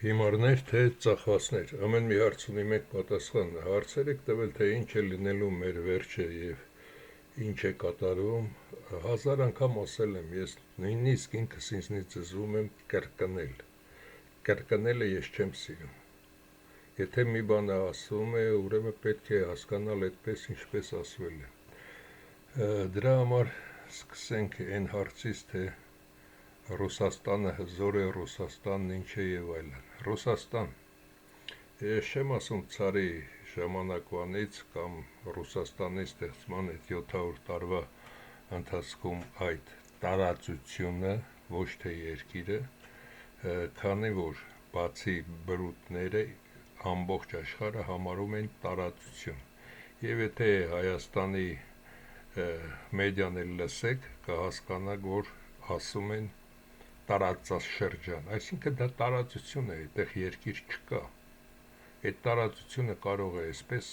Հիմարներ թե ծախվածներ, ամեն մի հարց ունի մեկ պատասխան, հարցեր եք տվել, թե ինչ է լինելու մեր վերջը և ինչ է կատարվում, հազար անգամ ասել եմ, ես նույնիսկ ինքս ինձնից զզվում եմ կրկնել, կրկնելը ես չեմ սիրում, եթե մի բան ասվում է, ուրեմն պետք է հասկանալ այդպես, ինչպես ասվել է, դրա համար սկսենք այն հարցից, թե Ռուսաստանը հզոր է, Ռուսաստանն ինչ է և այլն, Ռուսաստան, ես չեմ ասում ցարի ժամանակվանից կամ Ռուսաստանի ստեղծման այդ 700 տարվա ընթացքում այդ տարածությունը, ոչ թե երկիրը, քանի որ բացի բրուտները ամբողջ աշխարհը համարում են տարածություն, և եթե Հայաստանի մեդիան էլ լսեք, կհասկանաք, որ ասում են տարածաշրջան, այսինքն դա տարածություն է, այդտեղ երկիր չկա, այդ տարածությունը կարող է այսպես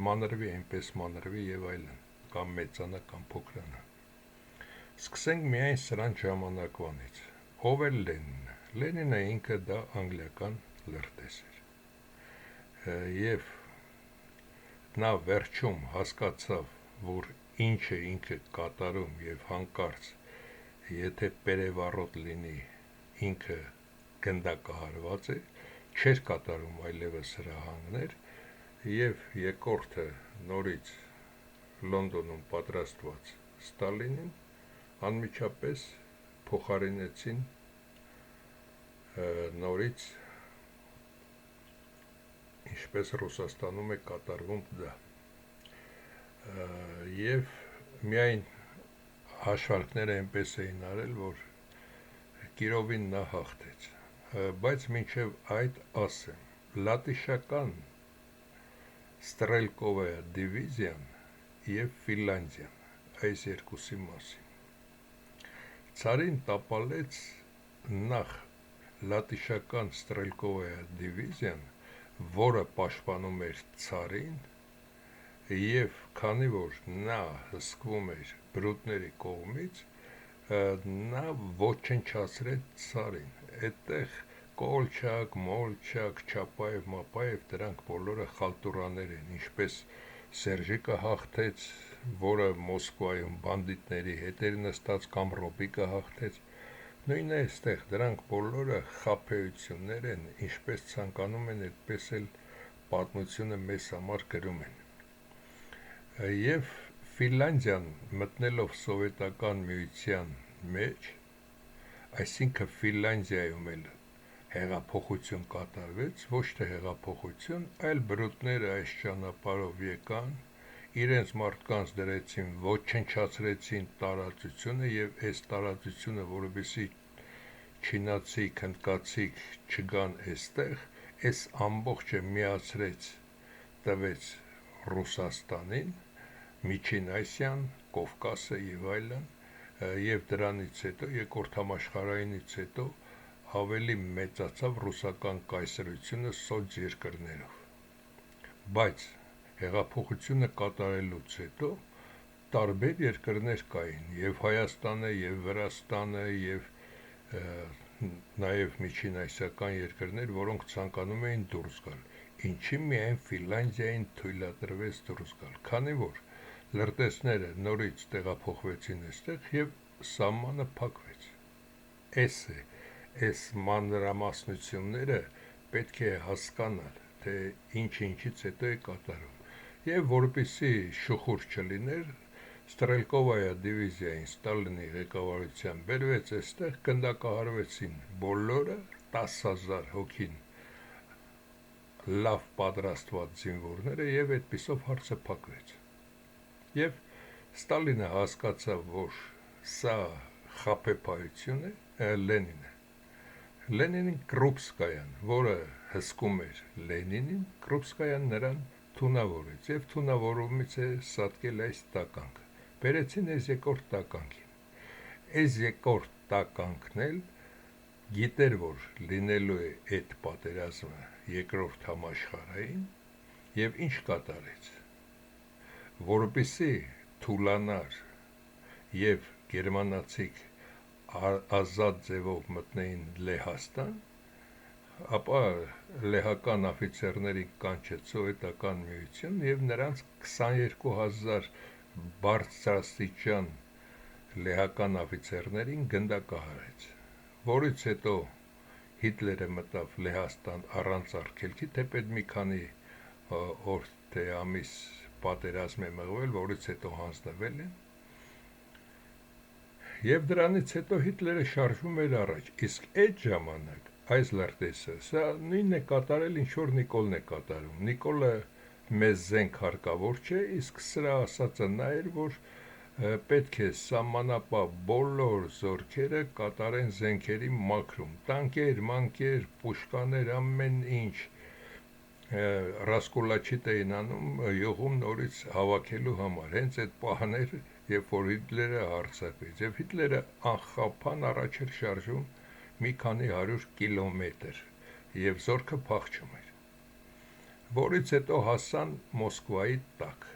մանրվի, այնպես մանրվի և այլն, կամ մեծանա, կամ փոքրանա, սկսենք միայն սրան ժամանակվանից, ով է Լենինը, Լենինը ինքը դա անգլիական լրտես էր, և նա վերջում հասկացավ, որ ինչ է ինքը կատարում և հանկարծ եթե պերևառոտ լինի ինքը գնդակահարված է, չէր կատարում այլևս հրահանգներ և երկորդը նորից Լոնդոնում պատրաստված Ստալինին անմիջապես փոխարինեցին նորից ինչպես Ռուսաստանում է կատարվում դա և միայն հաշվարկները այնպես էին արել, որ Կիրովին նա հաղթեց, բայց մինչև այդ ասեմ, լատիշական Ստրելկովայա դիվիզիան և Ֆինլանդիան, այս երկուսի մասին, ցարին տապալեց նախ լատիշական Ստրելկովայա դիվիզիան, որը պաշտպանում էր ցարին և քանի որ նա հսկվում էր բրուտների կողմից, նա ոչնչացրեց ցարին, այդտեղ Կոլչակ, Մոլչակ, Չապաև, Մապաև, դրանք բոլորը խալտուրաներ են, ինչպես Սերժիկը հաղթեց, որը Մոսկվայում բանդիտների հետ էր նստած կամ Ռոբիկը հաղթեց, նույնն է այստեղ, դրանք բոլորը խաբեություններ են, ինչպես ցանկանում են, այդպես էլ պատմությունը մեզ համար գրում են, և Ֆինլանդիան մտնելով սովետական միության մեջ, այսինքն Ֆինլանդիայում էլ հեղափոխություն կատարվեց, ոչ թե հեղափոխություն, այլ բրուտները այս ճանապարհով եկան, իրենց մարդկանց դրեցին, ոչնչացրեցին տարածությունը և այս տարածությունը, որովհետեւ չինացիք, հնդկացիք չգան այստեղ, այս ամբողջը միացրեց, տվեց Ռուսաստանին, Միջին Ասիան, Կովկասը և այլն, և դրանից հետո, երկրորդ համաշխարհայինից հետո ավելի մեծացավ ռուսական կայսրությունը սոց երկրներով, բայց հեղափոխությունը կատարելուց հետո տարբեր երկրներ կային, և Հայաստանը, և Վրաստանը, և նաև միջինասիական երկրներ, որոնք ցանկանում էին դուրս գալ, ինչի միայն Ֆինլանդիային թույլատրվեց դուրս գալ, քանի որ լրտեսները նորից տեղափոխվեցին այստեղ և սահմանը փակվեց, այս մանրամասնությունները պետք է հասկանալ, թե ինչից հետո է կատարում և որպեսզի շուխուր չլիներ, Ստրելկովայա դիվիզիային Ստալինի ղեկավարությամբ բերվեց այստեղ, գնդակահարվեցին բոլորը 10,000 հոգին լավ պատրաստված զինվորները և այդպիսով հարցը փակվեց, և Ստալինը հասկացավ, որ սա խաբեբայություն է, Լենինին Կրուպսկայան, որը հսկում էր Լենինին, Կրուպսկայան նրան թունավորեց և թունավորումից է սատկել այս տականքը, բերեցին այս երկրորդ տականքին, այս երկրորդ տականքն էլ գիտեր, որ լինելու է այդ պատերազմը երկրորդ համաշխարհային և ինչ կատարեց, որպեսզի թուլանար և գերմանացիք ազատ ձևով մտնեին Լեհաստան, ապա լեհական աֆիցերներին կանչեց սովետական միություն եւ նրանց 22,000 բարձրաստիճան լեհական աֆիցերներին գնդակահարեց, որից հետո Հիտլերը մտավ Լեհաստան առանց արգելքի, թեպետ մի քանի օր թե ամիս պատերազմ է մղվել, որից հետո հանձնվել են, եւ դրանից հետո Հիտլերը շարժվում էր առաջ, իսկ այդ ժամանակ այս լրտեսը սա նույնն է կատարել, ինչ որ Նիկոլն է կատարում, Նիկոլը մեզ զենք հարկավոր չէ, իսկ սրա ասածը նա էր, որ պետք է սահմանապահ բոլոր զորքերը կատարեն զենքերի մաքրում, տանկեր, մանկեր, պուշկաներ, ամեն ինչ ռասկոլաչիտ էին անում յուղում նորից հավաքելու համար, հենց այդ պահներ, երբ որ Հիտլերը հարձակվեց, եւ Հիտլերը անխափան առաջ էր շարժում մի քանի 100 կիլոմետր, եւ զորքը փախչում էր, որից հետո հասան Մոսկվայի տակ,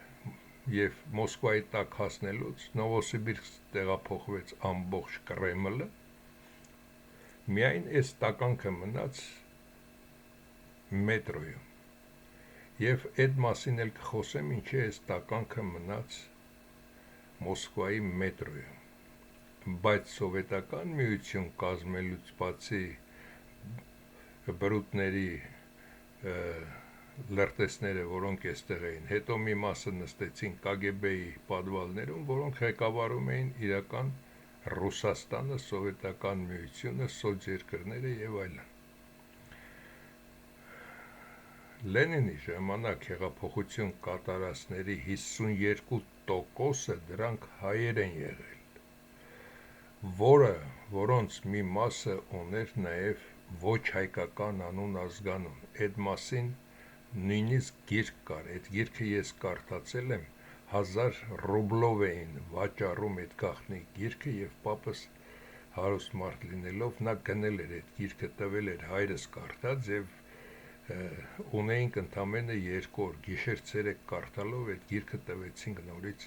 եւ Մոսկվայի տակ հասնելուց Նովոսիբիրսկ տեղափոխվեց ամբողջ Կրեմլը, միայն այս տականքը մնաց մետրոյում, եւ այդ մասին էլ կխոսեմ, ինչի այս տականքը մնաց Մոսկվայի մետրոյում, բայց սովետական միություն կազմելուց բացի բրուտների լրտեսները, որոնք այստեղ էին, հետո մի մասը նստեցին KGB-ի պատվալներում, որոնք ղեկավարում էին իրական Ռուսաստանը, սովետական միությունը, սոցերկրները եւ այլն։ Լենինի ժամանակ հեղափոխություն կատարածների 52%-ը դրանք հայեր են եղել, որոնց մի մասը ուներ նաև ոչ հայկական անուն ազգանուն, այդ մասին նույնիսկ գիրք կար, այդ գիրքը ես կարդացել եմ, 1000 ռուբլով էին վաճառում այդ գաղտնի գիրքը եւ պապս հարուստ մարդ լինելով նա գնել էր այդ գիրքը, տվել էր հայրս կարդած եւ ունեինք ընդամենը 2 օր, գիշեր-ցերեկ կարդալով այդ գիրքը տվեցինք նորից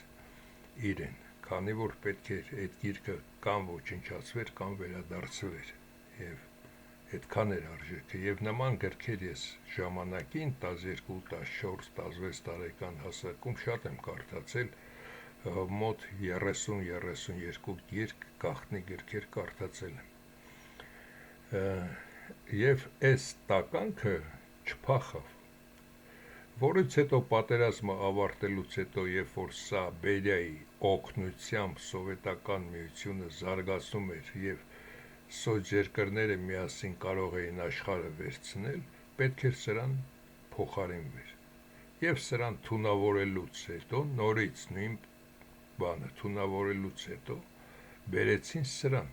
իրեն, քանի որ պետք էր այդ գիրքը կամ ոչնչացվեր, կամ վերադարձվեր, եւ այդքան էր արժեքը, եւ նման գրքեր ես ժամանակին 12, 14, 16 տարեկան հասակում շատ եմ կարդացել, մոտ 30-32 գիրք, գաղտնի գրքեր կարդացել եմ, եւ այս տականքը չփախավ, որից հետո պատերազմը ավարտելուց հետո, երբ որ սա Բերիայի օգնությամբ սովետական միությունը զարգացնում էր եւ սոցերկրները միասին կարող էին աշխարհը վերցնել, պետք էր սրան փոխարինվեր, եւ սրան թունավորելուց հետո, նորից նույն բանը թունավորելուց հետո բերեցին սրան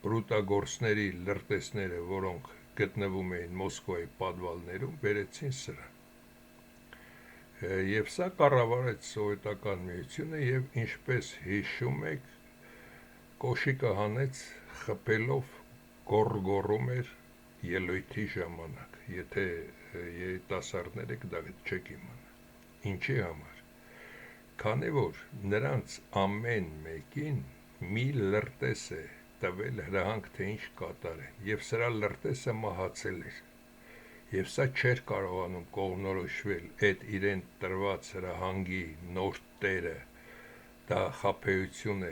բրուտագործների լրտեսները, որոնք գտնվում էին Մոսկվայի պատվալներում, բերեցին սրան։ Եվ սա կառավարեց սովետական միությունը եւ ինչպես հիշում եք, կոշիկը հանեց խփելով գոռգոռում էր ելույթի ժամանակ, եթե երիտասարդները դա չեք իմանա։ Ինչի համար։ Քանի որ նրանց ամեն մեկին մի լրտես է տվել հրահանգ, թե ինչ կատարեն, եւ սրա լրտեսը մահացել էր, եւ սա չէր կարողանում կողմնորոշվել այդ իրեն տրված հրահանգի նոր տերը, դա խաբեություն է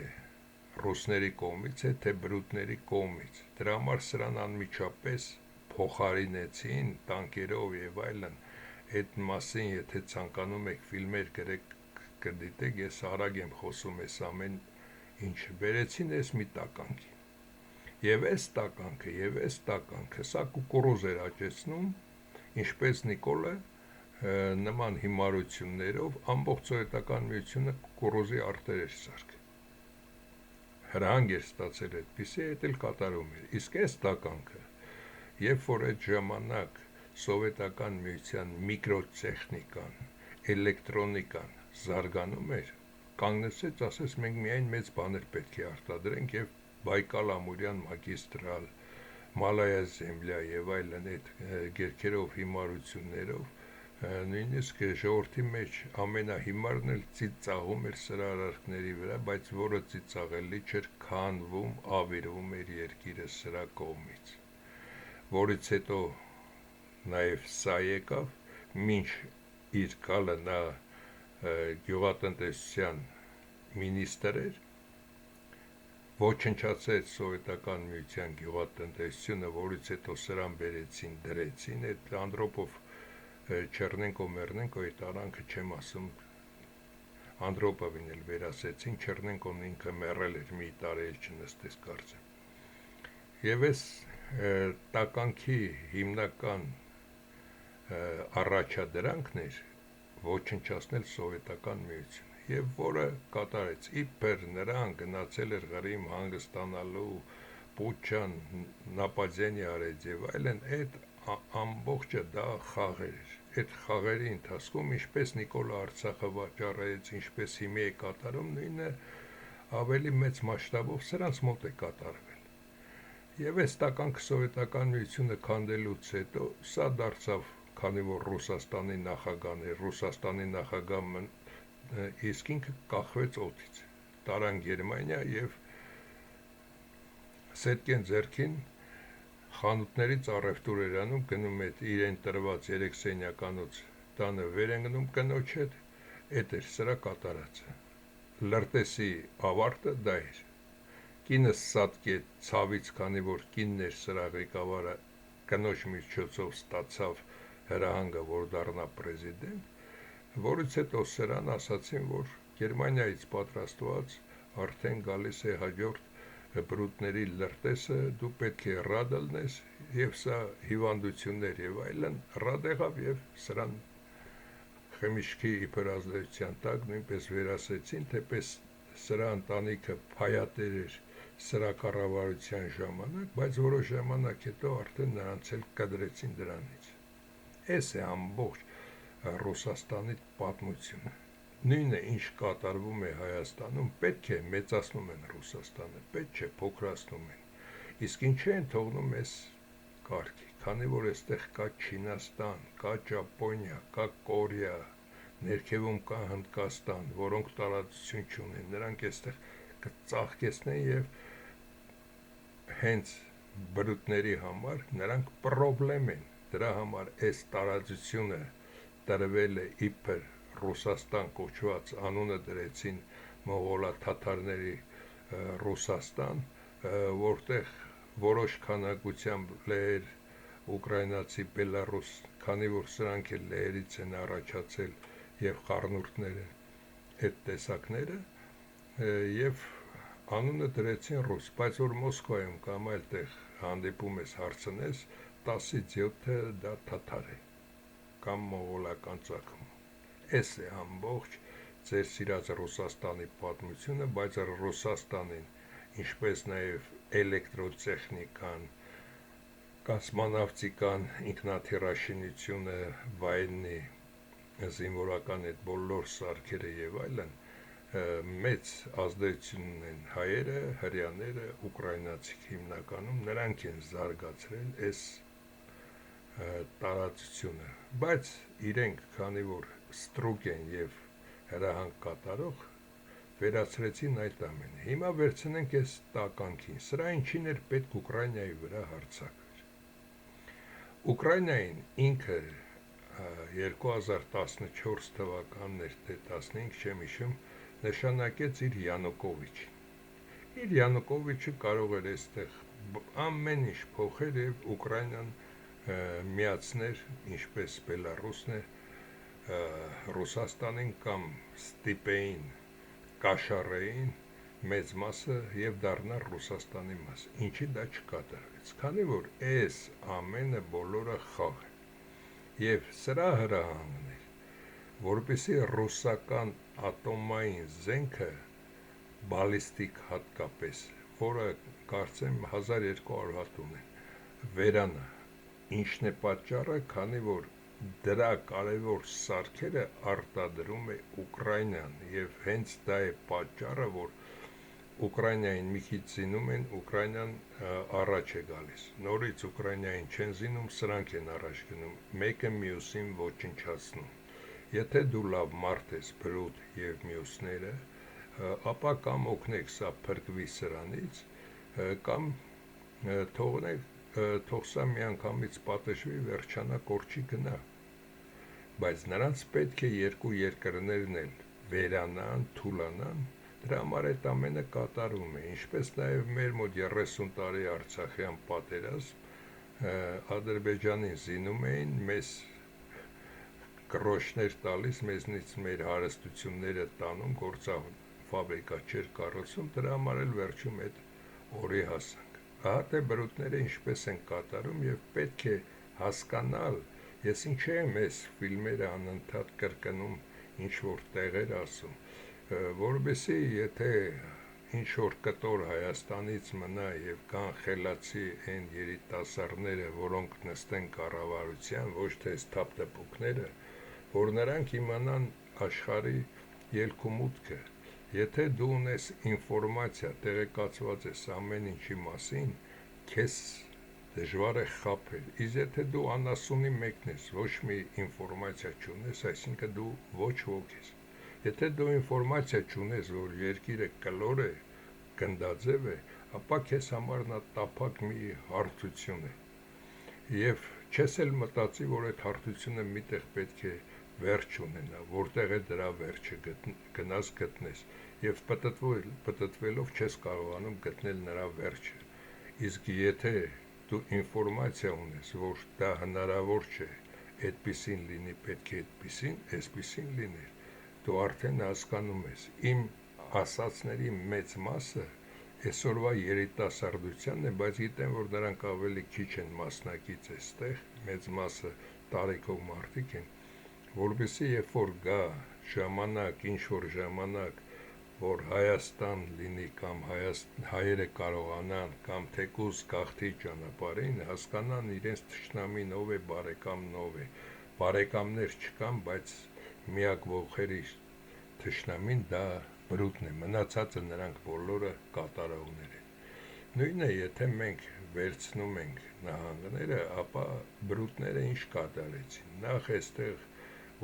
ռուսների կողմից է, թե բրուտների կողմից, դրա համար սրան անմիջապես փոխարինեցին տանկերով եւ այլն, այդ մասին եթե ցանկանում եք ֆիլմեր գրեք կդիտեք, ես արագ եմ խոսում այս ամեն ինչը, բերեցին այս մի տականքի, եւ այս տականքը, սա կուկուրուզ էր աճեցնում, ինչպես Նիկոլը նման հիմարություններով ամբողջ սովետական միությունը կուկուրուզի արտեր էր սարքել, հրահանգ էր ստացել այդպիսի, այդ էլ կատարում էր, իսկ այս տականքը, երբ որ այդ ժամանակ սովետական միության միկրոտեխնիկան, էլեկտրոնիկան զարգանում էր, կանգնեցեց, ասես մենք միայն մեծ բաներ պետք է արտադրենք եւ Բայկալ-Ամուրյան մագիստրալ, Մալայա Զեմլյա եւ այլն այդ գերքերով հիմարություններով նույնիսկ ժողովրդի մեջ ամենահիմարն էլ ծիծաղում էր սրա արարքների վրա, բայց որը ծիծաղելի չէր, քանվում, ավիրվում էր երկիրը սրա կողմից, որից հետո նաև սա եկավ, մինչ իր կալը նա գյուղատնտեսության մինիստրեր էր, ոչնչացրեց սովետական միության գյուղատնտեսությունը, որից հետո սրան բերեցին, դրեցին, այդ Անդրոպով Չեռնենկո-Մեռնենկոյի տարանքը չեմ ասում, Անդրոպովին էլ վերասեցին, Չեռնենկոն ինքը մեռել էր, մի տարի էլ չնստեց կարծեմ։ Եվ այս տականքի հիմնական առաջադրանքն էր ոչնչացնել սովետական միությունը, եւ որը կատարեց, իբր նրան գնացել էր Ղրիմ հանգստանալու, Պուչան, Նապադյանի արեց եւ այլն, այդ ամբողջը դա խաղեր էր։ Այդ խաղերի ընթացքում ինչպես Նիկոլա Արցախը վաճառեց, ինչպես հիմի է կատարում, նույնը ավելի մեծ մասշտաբով սրանց մոտ է կատարվել։ Եվ այս տականքը սովետական միությունը քանդելուց հետո սա դարձավ, քանի որ Ռուսաստանի նախագահն էր, Ռուսաստանի նախագահը իսկ ինքը կախվեց օդից, տարան Գերմանիա եւ Սետկեն ձեռքին խանութներից առևտուր էր անում, գնում էր իրեն տրված 3 սենյականոց տանը վեր են գնում կնոջ հետ, էդ էր սրա կատարածը։ Լրտեսի ավարտը դա էր։ Կինս սատկե ցավից, քանի որ կինն էր սրա ղեկավարը, կնոջ միջոցով ստացավ հրահանգը, որ դառնա պրեզիդենտ, որից հետո սրան ասացին, որ Գերմանիայից պատրաստված արդեն գալիս է հաջորդ բրուտների լրտեսը, դու պետք է ռադ լնես, եւ սա հիվանդություններ եւ այլն, ռադ եղավ եւ սրան խմիչքի իբր ազդեցության տակ նույնպես վերասեցին, թեպես սրա ընտանիքը փայատեր էր սրա կառավարության ժամանակ, բայց որոշ ժամանակ հետո արդեն նրանց էլ կդրեցին դրանից։ Այս է ամբողջ Ռուսաստանի պատմությունը։ Նույնը ինչ կատարվում է Հայաստանում, պետք է մեծացնում են Ռուսաստանը, պետք չէ փոքրացնում են։ Իսկ ինչի են թողնում այս կարգի, քանի որ այստեղ կա Չինաստան, կա Ճապոնիա, կա Կորեա, ներքևում կա Հնդկաստան, որոնք տարածություն չունեն, նրանք այստեղ կծաղկեցնեն եւ հենց բրուտների համար նրանք պրոբլեմ են, դրա համար այս տարածությունը տրվել է իբր Ռուսաստան կոչված, անունը դրեցին մողոլա-թաթարների Ռուսաստան, որտեղ որոշ քանակությամբ լեհեր, ուկրաինացի, բելարուս, քանի որ սրանք էլ լեհերից են առաջացել եւ խառնուրդները, այդ տեսակները, եւ անունը դրեցին ռուս, բայց որ Մոսկվայում կամ այլտեղ հանդիպում ես հարցնես, 10-ից 7-ը դա թաթար է կամ մողոլական ծագում։ Այս է ամբողջ ձեր սիրած Ռուսաստանի պատմությունը, բայց Ռուսաստանին, ինչպես նաև էլեկտրոտեխնիկան, կոսմոնավտիկան, ինքնաթիռաշինությունը, վայրենի զինվորական այդ բոլոր սարքերը եւ այլն, մեծ ազդեցություն ունեն հայերը, հրեաները, ուկրաինացիք հիմնականում, նրանք են զարգացրել այս տարածությունը, բայց իրենք, քանի որ ստրուկ են եւ հրահանգ կատարող, վերացրեցին այդ ամենը։ Հիմա վերցնենք այս տականքին, սրա ինչին էր պետք Ուկրաինայի վրա հարձակվեր։ Ուկրաինային ինքը 2014 թվականներ, թե 15 չեմ հիշում, նշանակեց իր Յանուկովիչին։ Իր Յանուկովիչը կարող էր այստեղ ամեն ինչ փոխել եւ Ուկրաինան միացներ, ինչպես Բելարուսն է, Ռուսաստանին կամ ստիպեին, կաշառեին մեծ մասը եւ դառնար Ռուսաստանի մաս։ Ինչի դա չկատարվեց, քանի որ այս ամենը բոլորը խաղ է։ Եվ սրա հրահանգն էր, որպեսզի ռուսական ատոմային զենքը, բալիստիկ հատկապես, որը կարծեմ 1200 հատ ունեն, վերանա։ Ինչն է պատճառը, քանի որ դրա կարևոր սարքերը արտադրում է Ուկրաինան եւ հենց դա է պատճառը, որ Ուկրաինային մի քիչ զինում են, Ուկրաինան առաջ է գալիս։ Նորից Ուկրաինային չեն զինում, սրանք են առաջ գնում, մեկը մյուսին ոչնչացնում։ Եթե դու լավ մարդ ես, բրուտ եւ մյուսները, ապա կամ օգնեք սա փրկվի սրանից, կամ թող սա միանգամից պատժվի, վերջանա, կորչի գնա։ Բայց նրանց պետք է երկու երկրներն էլ վերանան, թուլանան, դրա համար այդ ամենը կատարում է, ինչպես նաև մեր մոտ 30 տարի Արցախյան պատերազմ, Ադրբեջանին զինում էին, մեզ կռոշներ տալիս, մեզնից մեր հարստությունները տանում, գործավ ֆաբրիկա չէր կառուցում, դրա համար էլ վերջում այդ օրի հասանք։ Ահա թե բրուտները ինչպես են կատարում եւ պետք է հասկանալ, ես ինչ եմ այս ֆիլմերը անընդհատ կրկնում, ինչ որ տեղեր ասում, որովհետեւ եթե ինչ որ կտոր Հայաստանից մնա եւ կան խելացի այն երիտասարդները, որոնք նստեն կառավարության, ոչ թե սթափ-տպուկները, որ նրանք իմանան աշխարհի ելք ու մուտքը։ Եթե դու ունես ինֆորմացիա, տեղեկացված ես ամեն ինչի մասին, քեզ դժվար է խաբել։ Իսկ եթե դու անասունի մեկն ես, ոչ մի ինֆորմացիա չունես, այսինքն դու ոչ ոք ես։ Եթե դու ինֆորմացիա չունես, որ երկիրը կլոր է, գնդաձև է, ապա քեզ համար նա տափակ մի հարթություն է։ Եվ չես էլ մտածի, որ այդ հարթությունը միտեղ պետք է վերջ ունենա, որտեղ է դրա վերջը գնաս գտնես, եւ պտտվելով չես կարողանում գտնել նրա վերջը։ Իսկ եթե դու ինֆորմացիա ունես, որ դա հնարավոր չէ, այդպեսին լինի, պետք է այսպեսին լինի, դու արդեն հասկանում ես, իմ ասածների մեծ մասը այսօրվա երիտասարդությանն է, բայց գիտեմ, որ նրանք ավելի քիչ են մասնակից այստեղ, մեծ մասը տարիքով մարդիկ են, որովհետեւ երբ որ գա ժամանակ, ինչ որ ժամանակ, որ Հայաստան լինի կամ հայերը կարողանան կամ թեկուզ գաղթի ճանապարհին, հասկանան իրենց թշնամին ով է, բարեկամն ով է։ Բարեկամներ չկան, բայց միակ ողերի թշնամին դա բրուտն է, մնացածը նրանք բոլորը կատարողներ են։ Նույնը եթե մենք վերցնում ենք նահանգները, ապա բրուտները ինչ կատարեցին։ Նախ այստեղ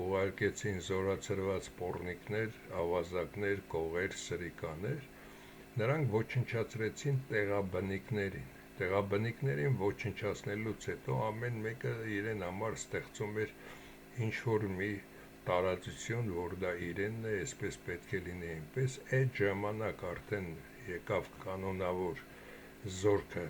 ուղարկեցին զորացրված պոռնիկներ, ավազակներ, կողեր, սրիկաներ, նրանք ոչնչացրեցին տեղաբնիկներին։ Տեղաբնիկներին ոչնչացնելուց հետո ամեն մեկը իրեն համար ստեղծում էր ինչ-որ մի տարածություն, որ դա իրենն է, այսպես պետք է լինի, այնպես, այդ ժամանակ արդեն եկավ կանոնավոր զորքը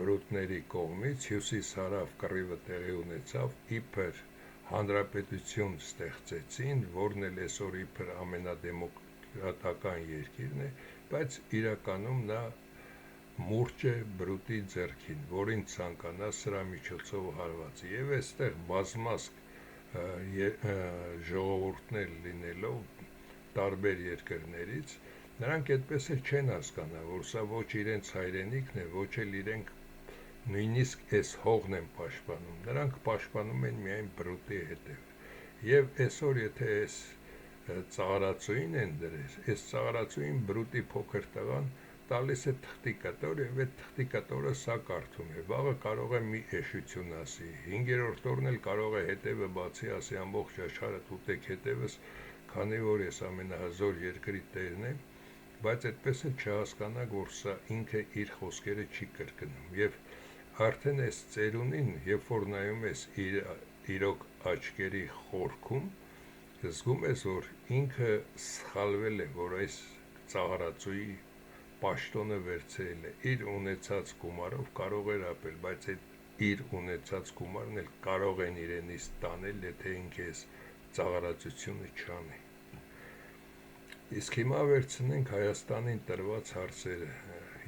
բրուտների կողմից, հյուսիս-հարավ կռիվը տեղի ունեցավ, իբր հանրապետություն ստեղծեցին, որն էլ այսօր իբր ամենադեմոկրատական երկիրն է, բայց իրականում նա մուրճ է բրուտի ձեռքին, որին ցանկանա սրա միջոցով հարված։ Եվ այստեղ բազմազգ ժողովուրդներ լինելով տարբեր երկրներից, նրանք այդպես էլ չեն հասկանա, որ սա ոչ իրենց հայրենիքն է, ոչ էլ իրենք նույնիսկ այս հողն են պաշտպանում, նրանք պաշտպանում են միայն բրուտի հետև։ Եվ այսօր եթե այս ծաղրացուին են դրել, այս ծաղրացուին բրուտի փոքր տղան տալիս է թղթի կտոր եւ այդ թղթի կտորը սա կարդում է, վաղը կարող է մի էշություն ասի, 5-րդ օրն էլ կարող է հետևը բացի ասի ամբողջ աշխարհը ուտեք հետևս, քանի որ ես ամենահզոր երկրի տերն եմ, բայց այդպես էլ չհասկանաք, որ սա ինքը իր խոսքերը չի կրկնում։ Եվ արդեն այս ծերունին, երբ որ նայում ես իրոք աչքերի խորքում, զգում ես, որ ինքը սխալվել է, որ այս ծաղրացուի պաշտոնը վերցրել է, իր ունեցած գումարով կարող էր ապրել, բայց այդ իր ունեցած գումարն էլ կարող են իրենից տանել, եթե ինքը այս ծաղրացությունը չանի։ Իսկ հիմա վերցնենք Հայաստանին տրված հարցերը,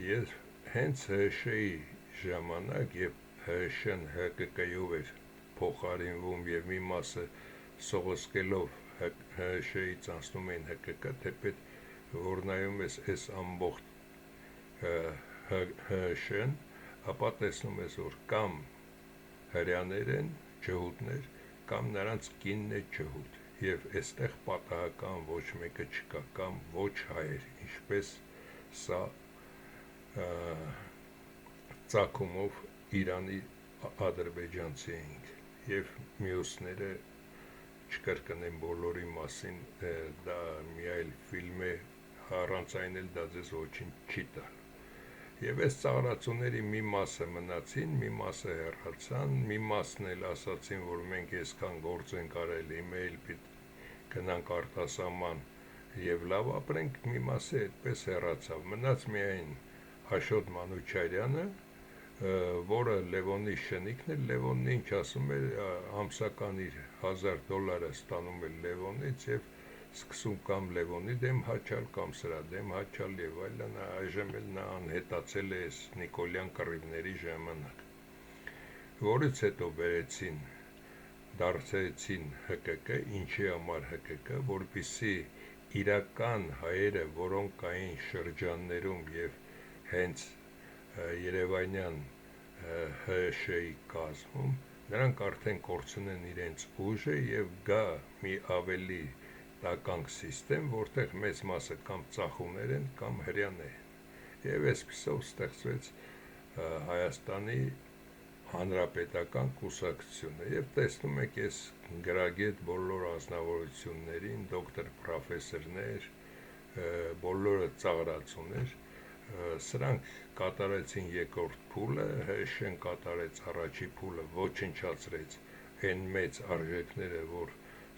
եւ հենց ՀՇ-ի ժամանակ, երբ ՀՇ-ն ՀԿԿ-ով էր փոխարինվում եւ մի մասը սողոսկելով ՀՇ-ից անցնում էին ՀԿԿ, թեպետ որ նայում ես այս ամբողջ ՀՇ-ն, ապա տեսնում ես, որ կամ հրյաներ են, ջհուդներ, կամ նրանց կինն է ջհուդ, եւ այստեղ պատահական ոչ մեկը չկա, կամ ոչ հայեր, ինչպես սա ծագումով Իրանի ադրբեջանցի էինք եւ մյուսները չկրկնեմ բոլորի մասին, դա մի այլ ֆիլմ է, առանց այն էլ դա ձեզ ոչինչ չի տալ։ Եվ այս ծաղրացուների մի մասը մնացին, մի մասը հեռացան, մի մասն էլ ասացին, որ մենք այսքան գործ ենք արել, իմեյլ գնանք արտասահման եւ լավ ապրենք, մի մասը այդպես հեռացավ։ Մնաց միայն Աշոտ Մանուչարյանը, որը Լևոնի շնիկն է, Լևոնն ինչ ասում է, ամսական իր $1000 ստանում է Լևոնից եւ սկսում կամ Լևոնի դեմ հաչալ, կամ սրա դեմ հաչալ եւ այլն, այժմ էլ նա անհետացել է այս Նիկոլյան կռիվների ժամանակ, որից հետո վերեցին, դարձեցին ՀԿԿ, ինչի համար ՀԿԿ, որպեսզի իրական հայերը, որոնք կային շրջաններում եւ հենց Երևանյան ՀՇ-ի կազմում, նրանք արդեն կորցնեն իրենց ուժը եւ գա մի ավելի տականք սիստեմ, որտեղ մեծ մասը կամ ծախումներ են, կամ հրյաներ են։ Եվ այսպիսով ստեղծվեց Հայաստանի Հանրապետական կուսակցությունը։ Եվ տեսնում եք այս գրագետ բոլոր անձնավորություններին, դոկտոր պրոֆեսորներ, բոլորը ծաղրացուներ, սրանք կատարեցին երկրորդ փուլը, ՀՇ-ն կատարեց առաջի փուլը, ոչնչացրեց այն մեծ արժեքները, որ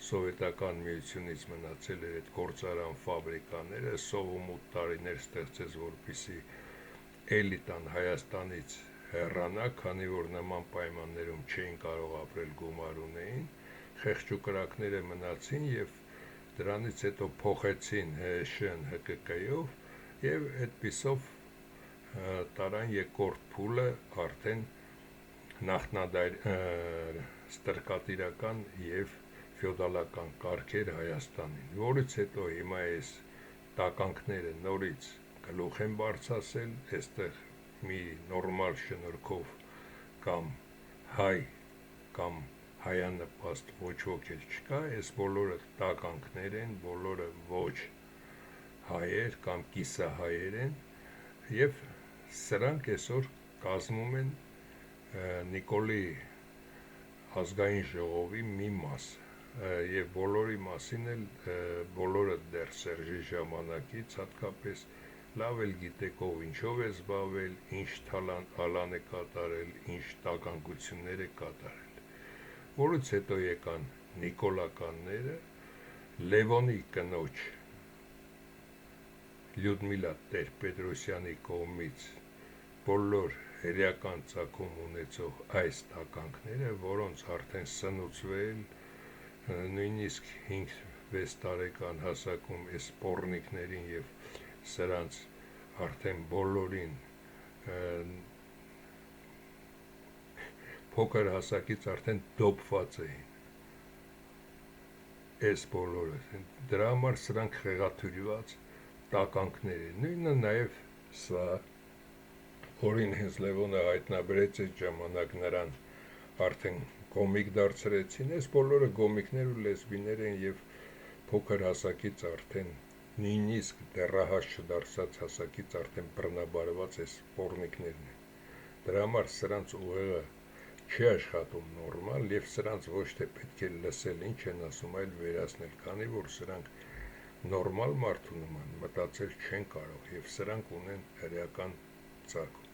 սովետական միությունից մնացել էր, այդ գործարան ֆաբրիկաները, սովում 8 տարիներ ստեղծեց, որպեսզի էլիտան Հայաստանից հեռանա, քանի որ նման պայմաններում չէին կարող ապրել, գումար ունեին, խեղճուկրակները մնացին եւ դրանից հետո փոխեցին ՀՇ-ն ՀԿԿ-ով եւ այդպիսով տարան երկրորդ փուլը արդեն ստրկատիրական եւ ֆեոդալական կարգեր Հայաստանին, որից հետո հիմա այս տականքները նորից գլուխ են բարձրացել, այստեղ մի նորմալ շնորհքով կամ հայ կամ հայանպաստ ոչ ոք էլ չկա, այս բոլորը տականքներ են, բոլորը ոչ հայեր կամ կիսահայեր են եւ սրանք այսօր կազմում են Նիկոլի ազգային ժողովի մի մաս եւ բոլորի մասին էլ բոլորը դեռ Սերժի ժամանակից հատկապես լավ էլ գիտեք ով ինչով է զբաղվել, ինչ ալան է կատարել, ինչ տագանքություններ է կատարել, որից հետո եկան Նիկոլականները, Լևոնի կնոջ Լյուդմիլա Տեր-Պետրոսյանի կողմից բոլոր հերյական ծագում ունեցող այս տականքները, որոնց արդեն սնուցվել, նույնիսկ 5-6 տարեկան հասակում այս պոռնիկներին եւ սրանց արդեն բոլորին փոքր հասակից արդեն դոպված էին այս բոլորը, դրա համար սրանք խեղաթյուրված տականքներ են, նույնը նաև սա, որին հենց Լևոնը հայտնաբերեց այդ ժամանակ նրան արդեն գոմիկ դարձրեցին, այս բոլորը գոմիկներ ու լեսբիներ են եւ փոքր հասակից արդեն նույնիսկ դեռահաս չդարձած հասակից արդեն բռնաբարված այս պոռնիկներն են, դրա համար սրանց ուղեղը չի աշխատում նորմալ եւ սրանց ոչ թե պետք է լսել ինչ են ասում, այլ վերացնել, քանի որ սրանք նորմալ մարդու նման մտածել չեն կարող եւ սրանք ունեն հրեական ծագում։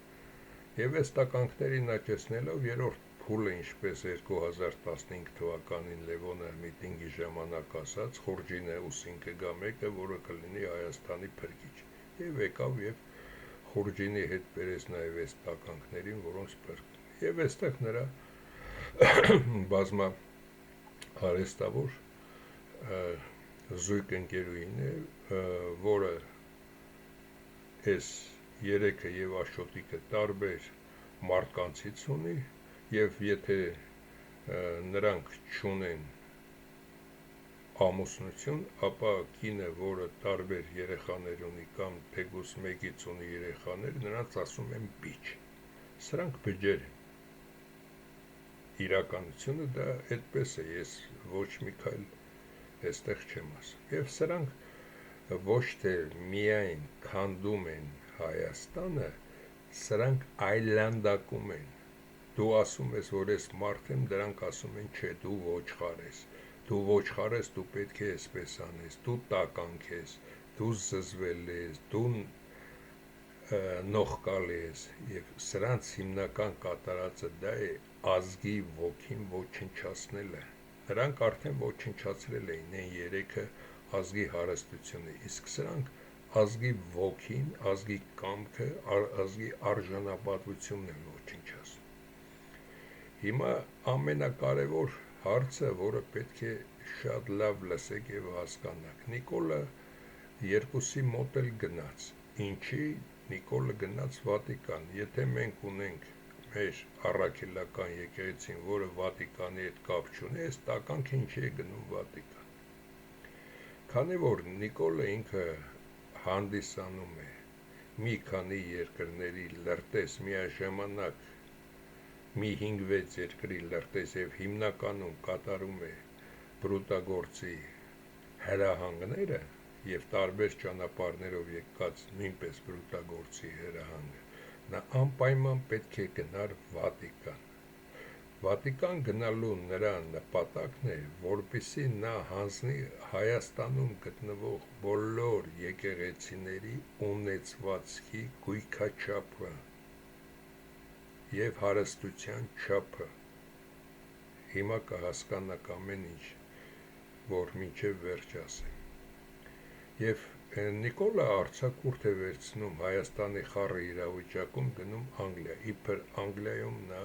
Եվ այս տականքներին աճեցնելով երրորդ փուլը, ինչպես 2015 թվականին Լևոնը միտինգի ժամանակ ասաց, խորջինը ուսին կգա մեկը, որը կլինի Հայաստանի փրկիչ։ Եվ եկավ եւ խորջինի հետ բերեց նաեւ այս տականքներին, որոնց փրկում։ Եվ այստեղ նրա բազմա արեստավոր զույգ ընկերուհին է, որը այս երեքը եւ Աշոտիկը տարբեր մարդկանցից ունի եւ եթե նրանք չունեն ամուսնություն, ապա կինը, որը տարբեր երեխաներ ունի կամ թեկուզ մեկից ունի երեխաներ, նրանց ասում են բիչ, սրանք բջեր են, իրականությունը դա այդպես է, ես ոչ մի քայլ այստեղ չեմ ասում, եւ սրանք ոչ թե միայն քանդում են Հայաստանը, սրանք այլանդակում են։ Դու ասում ես, որ ես մարդ եմ, դրանք ասում են, չէ, դու ոչխար ես, դու պետք է այսպես անես, դու տականք ես, դու զզվել ես, դու նողկալ ես, եւ սրանց հիմնական կատարածը դա է ազգի ոգին ոչնչացնելը։ Նրանք արդեն ոչնչացրել էին այն երեքը ազգի հարստությունը, իսկ սրանք ազգի ոգին, ազգի կամքը, ազգի արժանապատվությունն են ոչնչացնում։ Հիմա ամենակարևոր հարցը, որը պետք է շատ լավ լսեք եւ հասկանաք, Նիկոլը երկուսի մոտ էլ գնաց։ Ինչի Նիկոլը գնաց Վատիկան։ Եթե մենք ունենք մեր առաքելական եկեղեցին, որը Վատիկանի հետ կապ չունի, այս տականք ինչի է գնում Վատիկան։ Քանի որ Նիկոլը ինքը հանդիսանում է մի քանի երկրների լրտես, միաժամանակ մի 5-6 երկրի լրտես եւ հիմնականում կատարում է բրուտագործի հրահանգները եւ տարբեր ճանապարհներով եկած նույնպես բրուտագործի հրահանգը, նա անպայման պետք է գնար Վատիկան։ Վատիկան գնալու նրա նպատակն է, որպեսզի նա հանձնի Հայաստանում գտնվող բոլոր եկեղեցիների ունեցվածքի գույքաչափը եւ հարստության չափը։ Հիմա կհասկանաք ամեն ինչ, որ մինչև վերջ ասեմ։ Եվ Նիկոլը արձակուրդ է վերցնում Հայաստանի խառը իրավիճակում, գնում Անգլիա, իբր Անգլիայում նա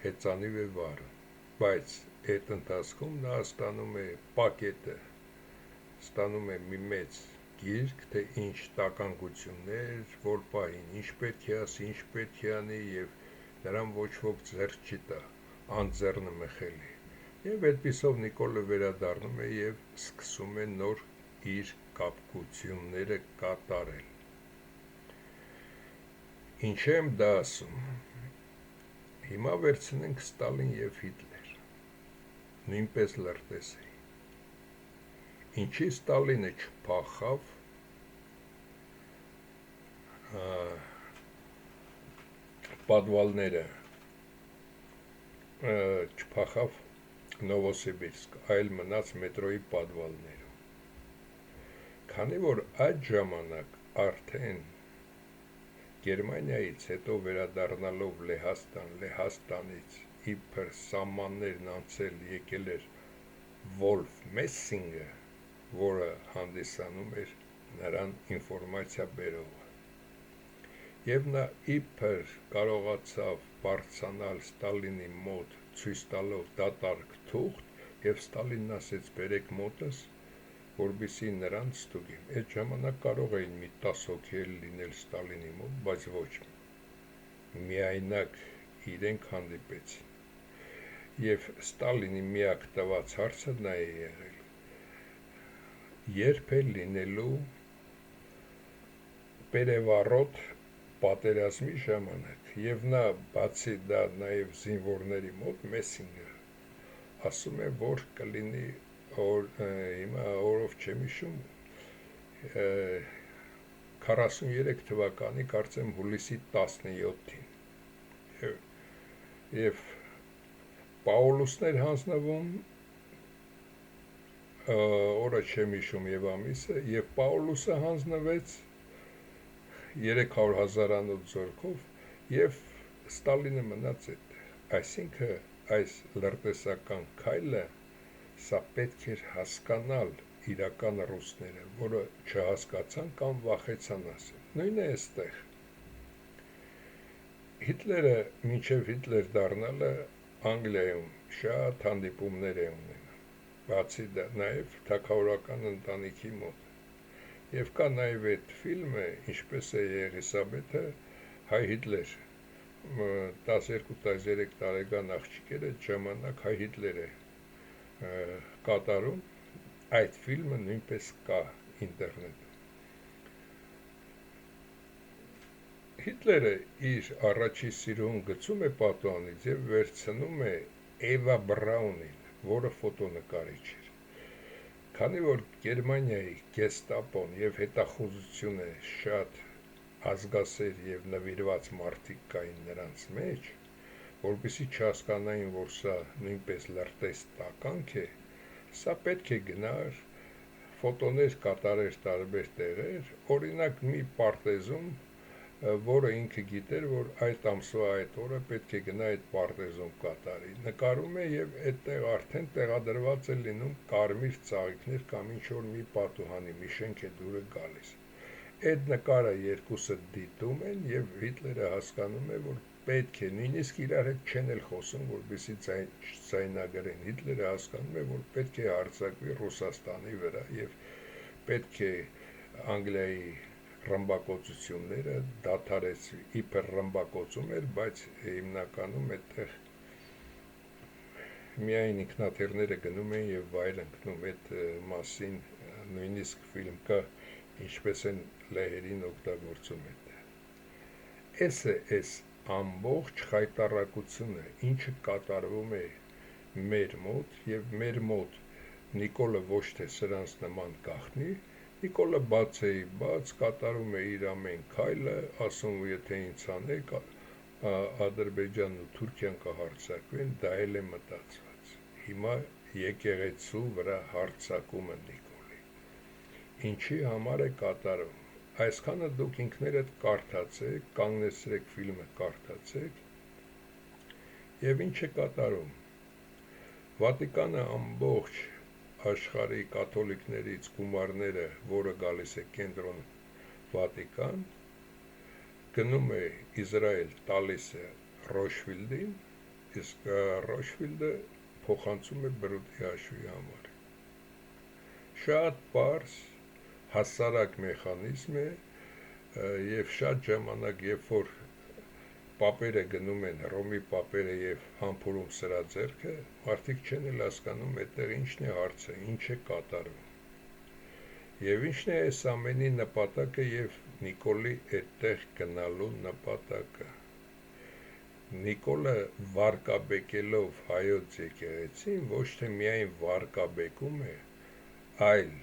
հեծանիվ է վարը, բայց այդ ընթացքում նա ստանում է պակետը, ստանում է մի մեծ գիրք, թե ինչ տականգություններ, որ պահին, ինչ պետք է ասի, ինչ պետք է անի, եւ նրան ոչ ոք ձեռք չի տա, անձեռնմխելի։ Եվ այդպիսով Նիկոլը վերադառնում է եւ սկսում է նոր իր կապկությունները կատարել։ Ինչ եմ դա ասում։ Հիմա վերցնենք Ստալին եւ Հիտլեր, նույնպես լրտես էին։ Ինչի Ստալինը չփախավ պատվալները, չփախավ Նովոսիբիրսկ, այլ մնաց մետրոյի պատվալներում։ Քանի որ այդ ժամանակ արդեն Գերմանիայից հետո վերադառնալով Լեհաստանից իբր սահմաններն անցել եկել էր Վոլֆ Մեսսինգը, որը հանդիսանում էր նրան ինֆորմացիա բերողը։ Եվ նա իբր կարողացավ բարձրանալ Ստալինի մոտ, ցույց տալով դատարկ թուղթ, եւ Ստալինն ասեց՝ «Բերեք մոտս, որպեսզի նրան ստուգեմ»։ Այդ ժամանակ կարող էին մի 10 հոգի լինել Ստալինի մոտ, բայց ոչ, միայնակ իրենք հանդիպեցին։ Եվ Ստալինի միակ տված հարցը նա է եղել. երբ է լինելու Պերևարոտ պատերազմի ժամանակ, եւ նա բացի դա նաեւ զինվորների մոտ Մեսսինգը ասում է, որ կլինի հիմա օրով չեմ հիշում, 43 թվականի, կարծեմ հուլիսի 17-ին, եւ Պաուլոսներ հանձնվում, օրը չեմ հիշում եւ ամիսը, եւ Պաուլոսը հանձնվեց 300,000-անոց զորքով, եւ Ստալինը մնաց այդտեղ։ Այսինքն այս լրտեսական քայլը սա պետք էր հասկանալ իրական ռուսները, որը չհասկացան կամ վախեցան ասել։ Նույնն է այստեղ։ Հիտլերը մինչև Հիտլեր դառնալը Անգլիայում շատ հանդիպումներ է ունենում, բացի դա նաև թագավորական ընտանիքի մոտ։ Եվ կա նաև այդ ֆիլմը, ինչպես է Եղիսաբեթը, Հայ Հիտլեր, 12-13 տարեկան աղջիկերը ժամանակ Հայ Հիտլեր է կատարում, այդ ֆիլմը նույնպես կա ինտերնետում։ Հիտլերը իր առաջի սիրուն գցում է պատուհանից և վերցնում է Էվա Բրաունին, որը ֆոտոնկարիչ էր։ Քանի որ Գերմանիայի գեստապոն եւ հետախուզությունը շատ ազգասեր եւ նվիրված մարդիկ կային նրանց մեջ, որպեսզի չհասկանային, որ սա նույնպես լրտես տականք է, սա պետք է գնար ֆոտոներ կատարեր տարբեր տեղեր, օրինակ մի պարտեզում, որը ինքը գիտեր, որ այդ ամսվա այդ օրը պետք է գնա այդ պարտեզում կատարի, նկարում է եւ այդտեղ արդեն տեղադրված է լինում կարմիր ծաղիկներ կամ ինչ-որ մի պատուհանի, մի շենք է դուրը գալիս։ Այդ նկարը երկուսը դիտում են եւ Հիտլերը հասկանում է, որ պետք է, նույնիսկ իրար հետ չեն էլ խոսում, որպեսզի ձայնագրեն, Հիտլերը հասկանում է, որ պետք է հարձակվի Ռուսաստանի վրա եւ պետք է Անգլիայի ռմբակոծությունները դադարեցվի, իբր ռմբակոծում էր, բայց հիմնականում այդտեղ միայն ինքնաթիռները գնում են եւ վայր ընկնում, այդ մասին նույնիսկ ֆիլմ կա, ինչպես են լեհերին օգտագործում այդտեղ։ Էս ամբողջ խայտառակությունը, ինչը կատարվում է մեր մոտ եւ մեր մոտ Նիկոլը ոչ թե սրանց նման գախնի, Նիկոլը բաց կատարում է իր ամեն քայլը, ասում եթե ինձ անեք, Ադրբեջանն ու Թուրքիան կհարձակվեն, դա էլ է մտածված։ Հիմա եկեղեցու վրա հարձակումը Նիկոլի։ Ինչի համար է կատարում։ Այսքանը դուք ինքներդ կարդացեք, կանգնեցրեք ֆիլմը կարդացեք, եւ ինչ է կատարում։ Վատիկանը ամբողջ աշխարհի կաթոլիկներից գումարները, որը գալիս է կենտրոն Վատիկան, գնում է Իսրայել, տալիս է Ռոշվիլդին, իսկ Ռոշվիլդը փոխանցում է բրուտի հաշվի համար։ Շատ պարզ, հասարակ մեխանիզմ է եւ շատ ժամանակ, երբ որ պապերը գնում են, Հռոմի պապերը եւ համբուրում սրա ձեռքը, մարդիկ չեն էլ հասկանում այդտեղ ինչն է հարցը, ինչ է կատարվում։ Եվ ինչն է այս ամենի նպատակը եւ Նիկոլի այդտեղ գնալու նպատակը։ Նիկոլը վարկաբեկելով հայոց եկեղեցին ոչ թե միայն վարկաբեկում է, այլ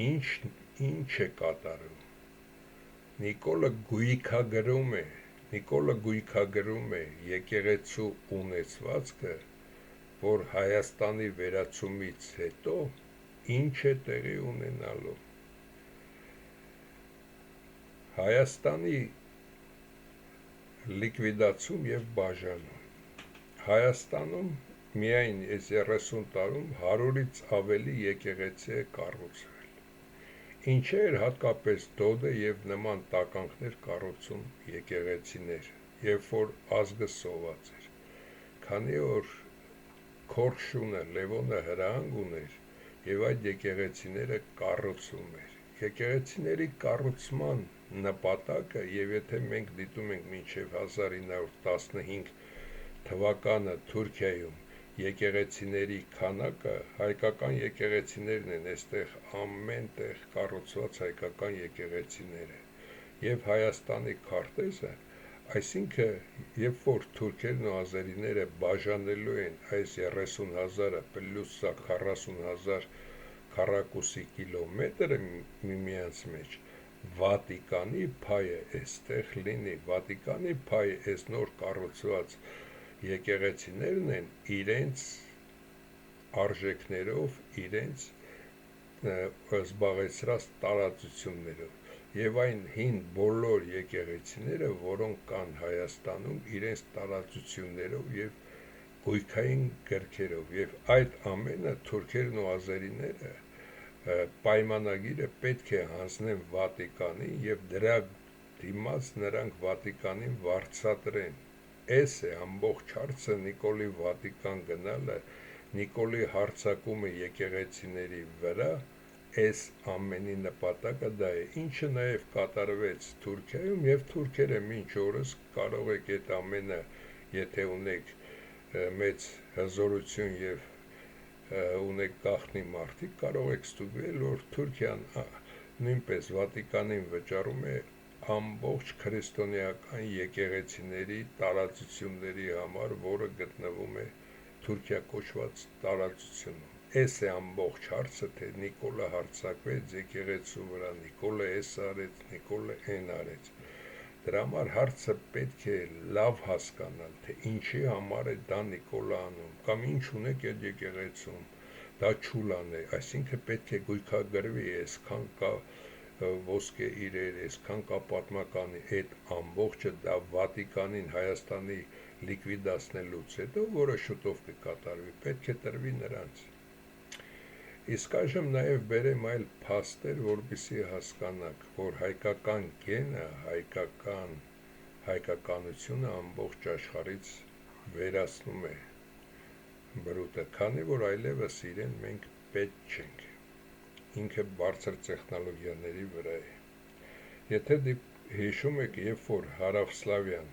ինչ է կատարում։ Նիկոլը գույքագրում է եկեղեցու ունեցվածքը, որ Հայաստանի վերացումից հետո ինչ է տեղի ունենալու։ Հայաստանի լիկվիդացում եւ բաժանում։ Հայաստանում միայն այս 30 տարում 100-ից ավելի եկեղեցի է կառուցվել։ Ինչեր հատկապես դոդը եւ նման տականքներ կառուցում եկեղեցիներ, երբ որ ազգը սոված էր, քանի որ Քորշունը, Լևոնը հրահանգ ուներ եւ այդ եկեղեցիները կառուցում էր։ Եկեղեցիների կառուցման նպատակը, եւ եթե մենք դիտում ենք մինչեւ 1915 թվականը Թուրքիայում եկեղեցիների քանակը, հայկական եկեղեցիներն են, այստեղ ամեն տեղ կառուցված հայկական եկեղեցիները եւ Հայաստանի քարտեզը, այսինքն երբ որ թուրքերն ու ազերիները բաժանելու են այս 30,000-ը պլյուս 40,000 քառակուսի կիլոմետրը միմյանց մեջ, Վատիկանի փայը այստեղ լինի, Վատիկանի փայը այս նոր կառուցված եկեղեցիներն են իրենց արժեքներով, իրենց զբաղեցրած տարածություններով եւ այն հին բոլոր եկեղեցիները, որոնք կան Հայաստանում, իրենց տարածություններով եւ գույքային գրքերով եւ այդ ամենը թուրքերն ու ազերիները պայմանագիրը պետք է հանձնեն Վատիկանին եւ դրա դիմաց նրանք Վատիկանին վարձատրեն։ Էս է ամբողջ հարցը Նիկոլի Վատիկան գնալը, Նիկոլի հարձակումը եկեղեցիների վրա, այս ամենի նպատակը դա է, ինչը նաև կատարվեց Թուրքիայում եւ թուրքերը մինչ օրս կարող եք այդ ամենը, եթե ունեք մեծ հզորություն եւ ունեք գաղտնի մարդիկ, կարող եք ստուգել, որ Թուրքիան նույնպես Վատիկանին վճարում է ամբողջ քրիստոնեական եկեղեցիների տարածությունների համար, որը գտնվում է Թուրքիա կոչված տարածությունում։ Էս է ամբողջ հարցը, թե Նիկոլը հարձակվեց եկեղեցու վրա, Նիկոլը էս արեց, Նիկոլը այն արեց։ Դրա համար հարցը պետք է լավ հասկանալ, թե ինչի համար է դա Նիկոլը անում, կամ ինչ ունեք այդ եկեղեցում, դա չուլան է, այսինքն պետք է գույքագրվի, այսքան կա ոսկե իրեր, այսքան կա պատմականի, այդ ամբողջը դա Վատիկանին, Հայաստանի լիկվիդացնելուց հետո, որը շուտով կկատարվի, պետք է տրվի նրանց։ Իսկ այժմ նաև բերեմ այլ փաստեր, որպեսզի հասկանաք, որ հայկական գենը, հայկականությունը ամբողջ աշխարհից վերացնում է բրուտը, քանի որ այլևս իրեն մենք պետք չենք, ինքը բարձր տեխնոլոգիաների վրա է։ Եթե հիշում եք, երբ որ Հարավսլավյան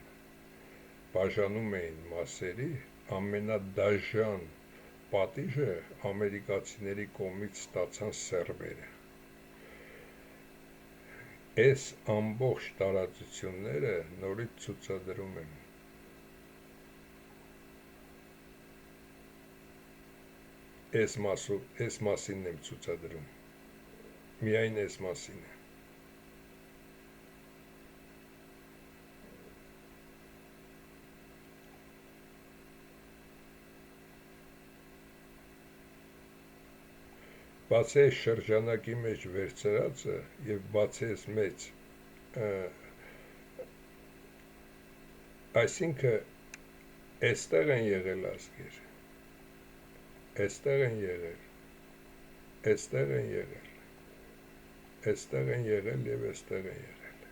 բաժանում էին մասերի, ամենադաժան պատիժը ամերիկացիների կողմից ստացան սերբերը։ Այս ամբողջ տարածությունները նորից ցուցադրում եմ։ Այս մասինն եմ ցուցադրում։ Միայն այս մասին է։ Բացի այս շրջանակի մեջ վերցրածը և բացի այս մեծ, այսինքն այստեղ են եղել ազգեր, այստեղ են եղել, այստեղ են եղել, այստեղ են եղել և այստեղ են եղել։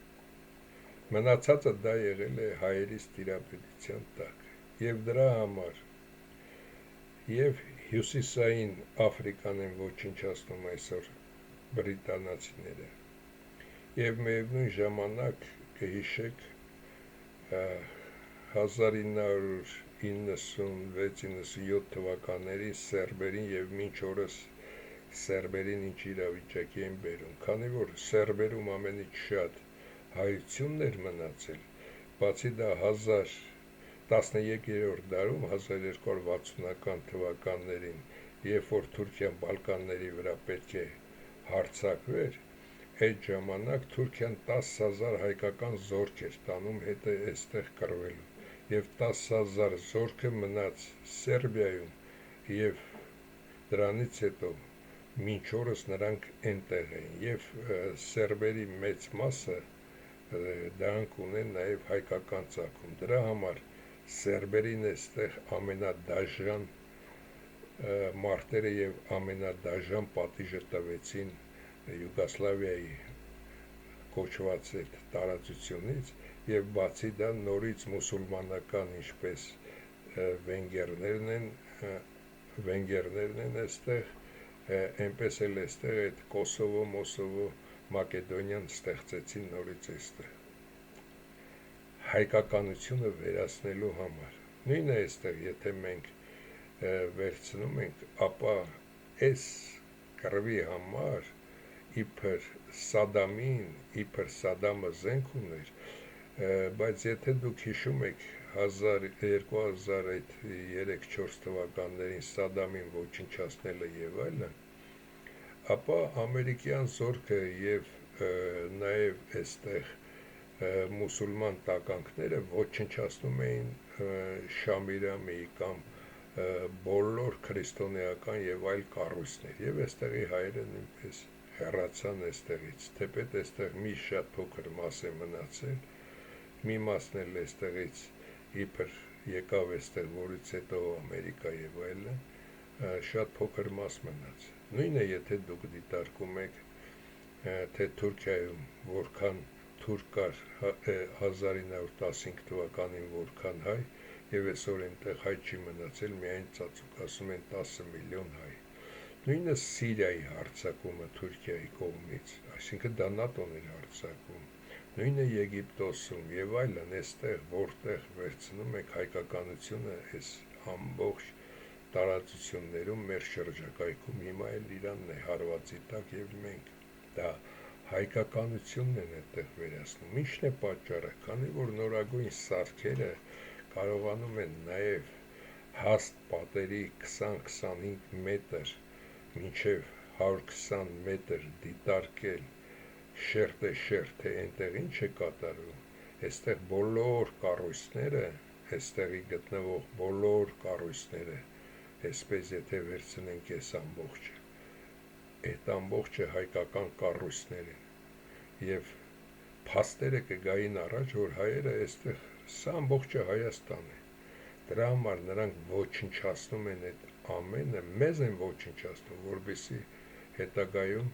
Մնացածը դա եղել է հայերիս տիրապետության տակ և դրա համար և հյուսիսային Աֆրիկան են ոչնչացնում այսօր բրիտանացիները և միևնույն ժամանակ կհիշեք 1996-97 թվականների սերբերին և մինչ օրս սերբերին ինչ իրավիճակի են բերում, քանի որ սերբերում ամենից շատ հայությունն էր մնացել, բացի դա 13-րդ դարում 1260-ական թվականներին, երբ որ Թուրքիան Բալկանների վրա պետք է հարձակվեր, այդ ժամանակ Թուրքիան 10,000 հայկական զորք էր տանում հետը այստեղ կռվելու և 10,000 զորքը մնաց Սերբիայում և դրանից հետո մինչ օրս նրանք այնտեղ են և սերբերի մեծ մասը դրանք ունեն նաև հայկական ծագում, դրա համար սերբերին այստեղ ամենադաժան մարտերը և ամենադաժան պատիժը տվեցին Յուգոսլավիայի կոչված այդ տարածությունից և բացի դա նորից մուսուլմանական ինչպես վենգերներն են այստեղ, այնպես էլ այստեղ այդ Կոսովո, Մակեդոնիան ստեղծեցին նորից այստեղ հայկականությունը վերացնելու համար։ Նույնը այստեղ, եթե մենք վերցնում ենք, ապա այս կռվի համար իբր Սադամին, իբր Սադամը զենք ուներ, բայց եթե դուք հիշում եք 2003-4 թվականներին Սադամին ոչնչացնելը և այլն, ապա ամերիկյան զորքը և նաև այստեղ մուսուլման տականքները ոչնչացնում էին Շամիրամի կամ բոլոր քրիստոնեական և այլ կառույցներ և այստեղի հայերը նույնպես հեռացան այստեղից, թեպետ այստեղ մի շատ փոքր մաս է մնացել, մի մասն էլ այստեղից իբր եկավ այստեղ, որից հետո Ամերիկա և այլն, շատ փոքր մաս մնաց։ Նույնը եթե դուք դիտարկում եք, թե Թուրքիայում որքան թուրք կար 1915 թվականին որքան հայ և այսօր այնտեղ հայ չի մնացել, միայն ծածուկ ասում են 10 միլիոն հայ։ Նույնը Սիրիայի հարձակումը Թուրքիայի կողմից, այսինքն դա ՆԱՏՕ-ն էր հարձակվում, նույնը Եգիպտոսում և այլն, այստեղ որտեղ վերցնում եք հայկականությունը այս ամբողջ տարածություններում մեր շրջակայքում հիմա էլ Իրանն է հարվածի տակ և մենք դա հայկականությունն են այդտեղ վերացնում, ինչն է պատճառը, քանի որ նորագույն սարքերը կարողանում են նաև հաստ պատերի 20-25 մետր մինչև 120 մետր դիտարկել շերտե-շերտ, թե այնտեղ ինչ է կատարվում, այստեղ բոլոր կառույցները, այստեղի գտնվող բոլոր կառույցները, այսպես եթե վերցնենք այս ամբողջը, այդ ամբողջը հայկական կառույցներ են, եւ փաստերը կգային առաջ, որ հայերը այստեղ, սա ամբողջը Հայաստան է, դրա համար նրանք ոչնչացնում են այդ ամենը, մեզ են ոչնչացնում, որպեսզի հետագայում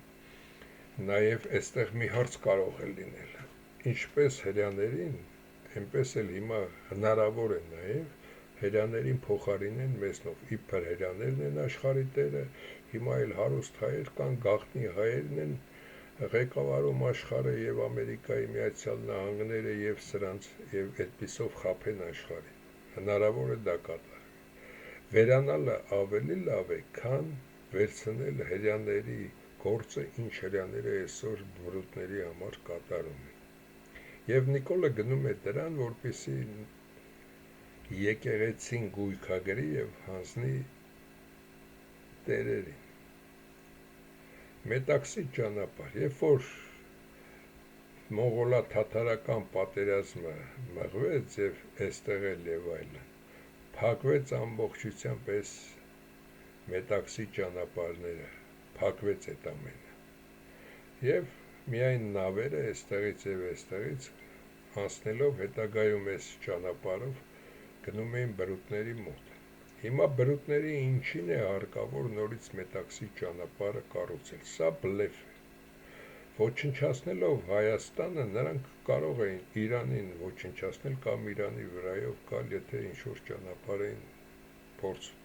նաև այստեղ մի հարց կարող է լինել, ինչպես հրյաներին, այնպես էլ հիմա հնարավոր է նաև հրյաներին փոխարինեն մեզնով, իբր հրյաներն են աշխարհի տերը, հիմա էլ հարուստ հայեր կան, գաղտնի հայերն են ղեկավարում աշխարհը եւ Ամերիկայի Միացյալ Նահանգները եւ սրանց եւ այդպիսով խափեն աշխարհին, հնարավոր է դա կատարվի, վերանալը ավելի լավ է, քան վերցնել հրյաների գործը, ինչ հրյաները այսօր բրուտների համար կատարում են, եւ Նիկոլը գնում է դրան, որպեսզի եկեղեցին գույքագրի եւ հանձնի տերերին, Մետաքսի ճանապարհ, երբ որ մոնղոլա-թաթարական պատերազմը մղվեց եւ այստեղ էլ եւ այլն, փակվեց ամբողջությամբ այս Մետաքսի ճանապարհները, փակվեց այդ ամենը, եւ միայն նավերը այստեղից եւ այստեղից անցնելով հետագայում այս ճանապարհով գնում էին բրուտների մոտ, հիմա բրուտների ինչին է հարկավոր նորից Մետաքսի ճանապարհը կառուցել, սա բլեֆ է, ոչնչացնելով Հայաստանը, նրանք կարող էին Իրանին ոչնչացնել կամ Իրանի վրայով գալ, եթե ինչ-որ ճանապարհ էին փորձում,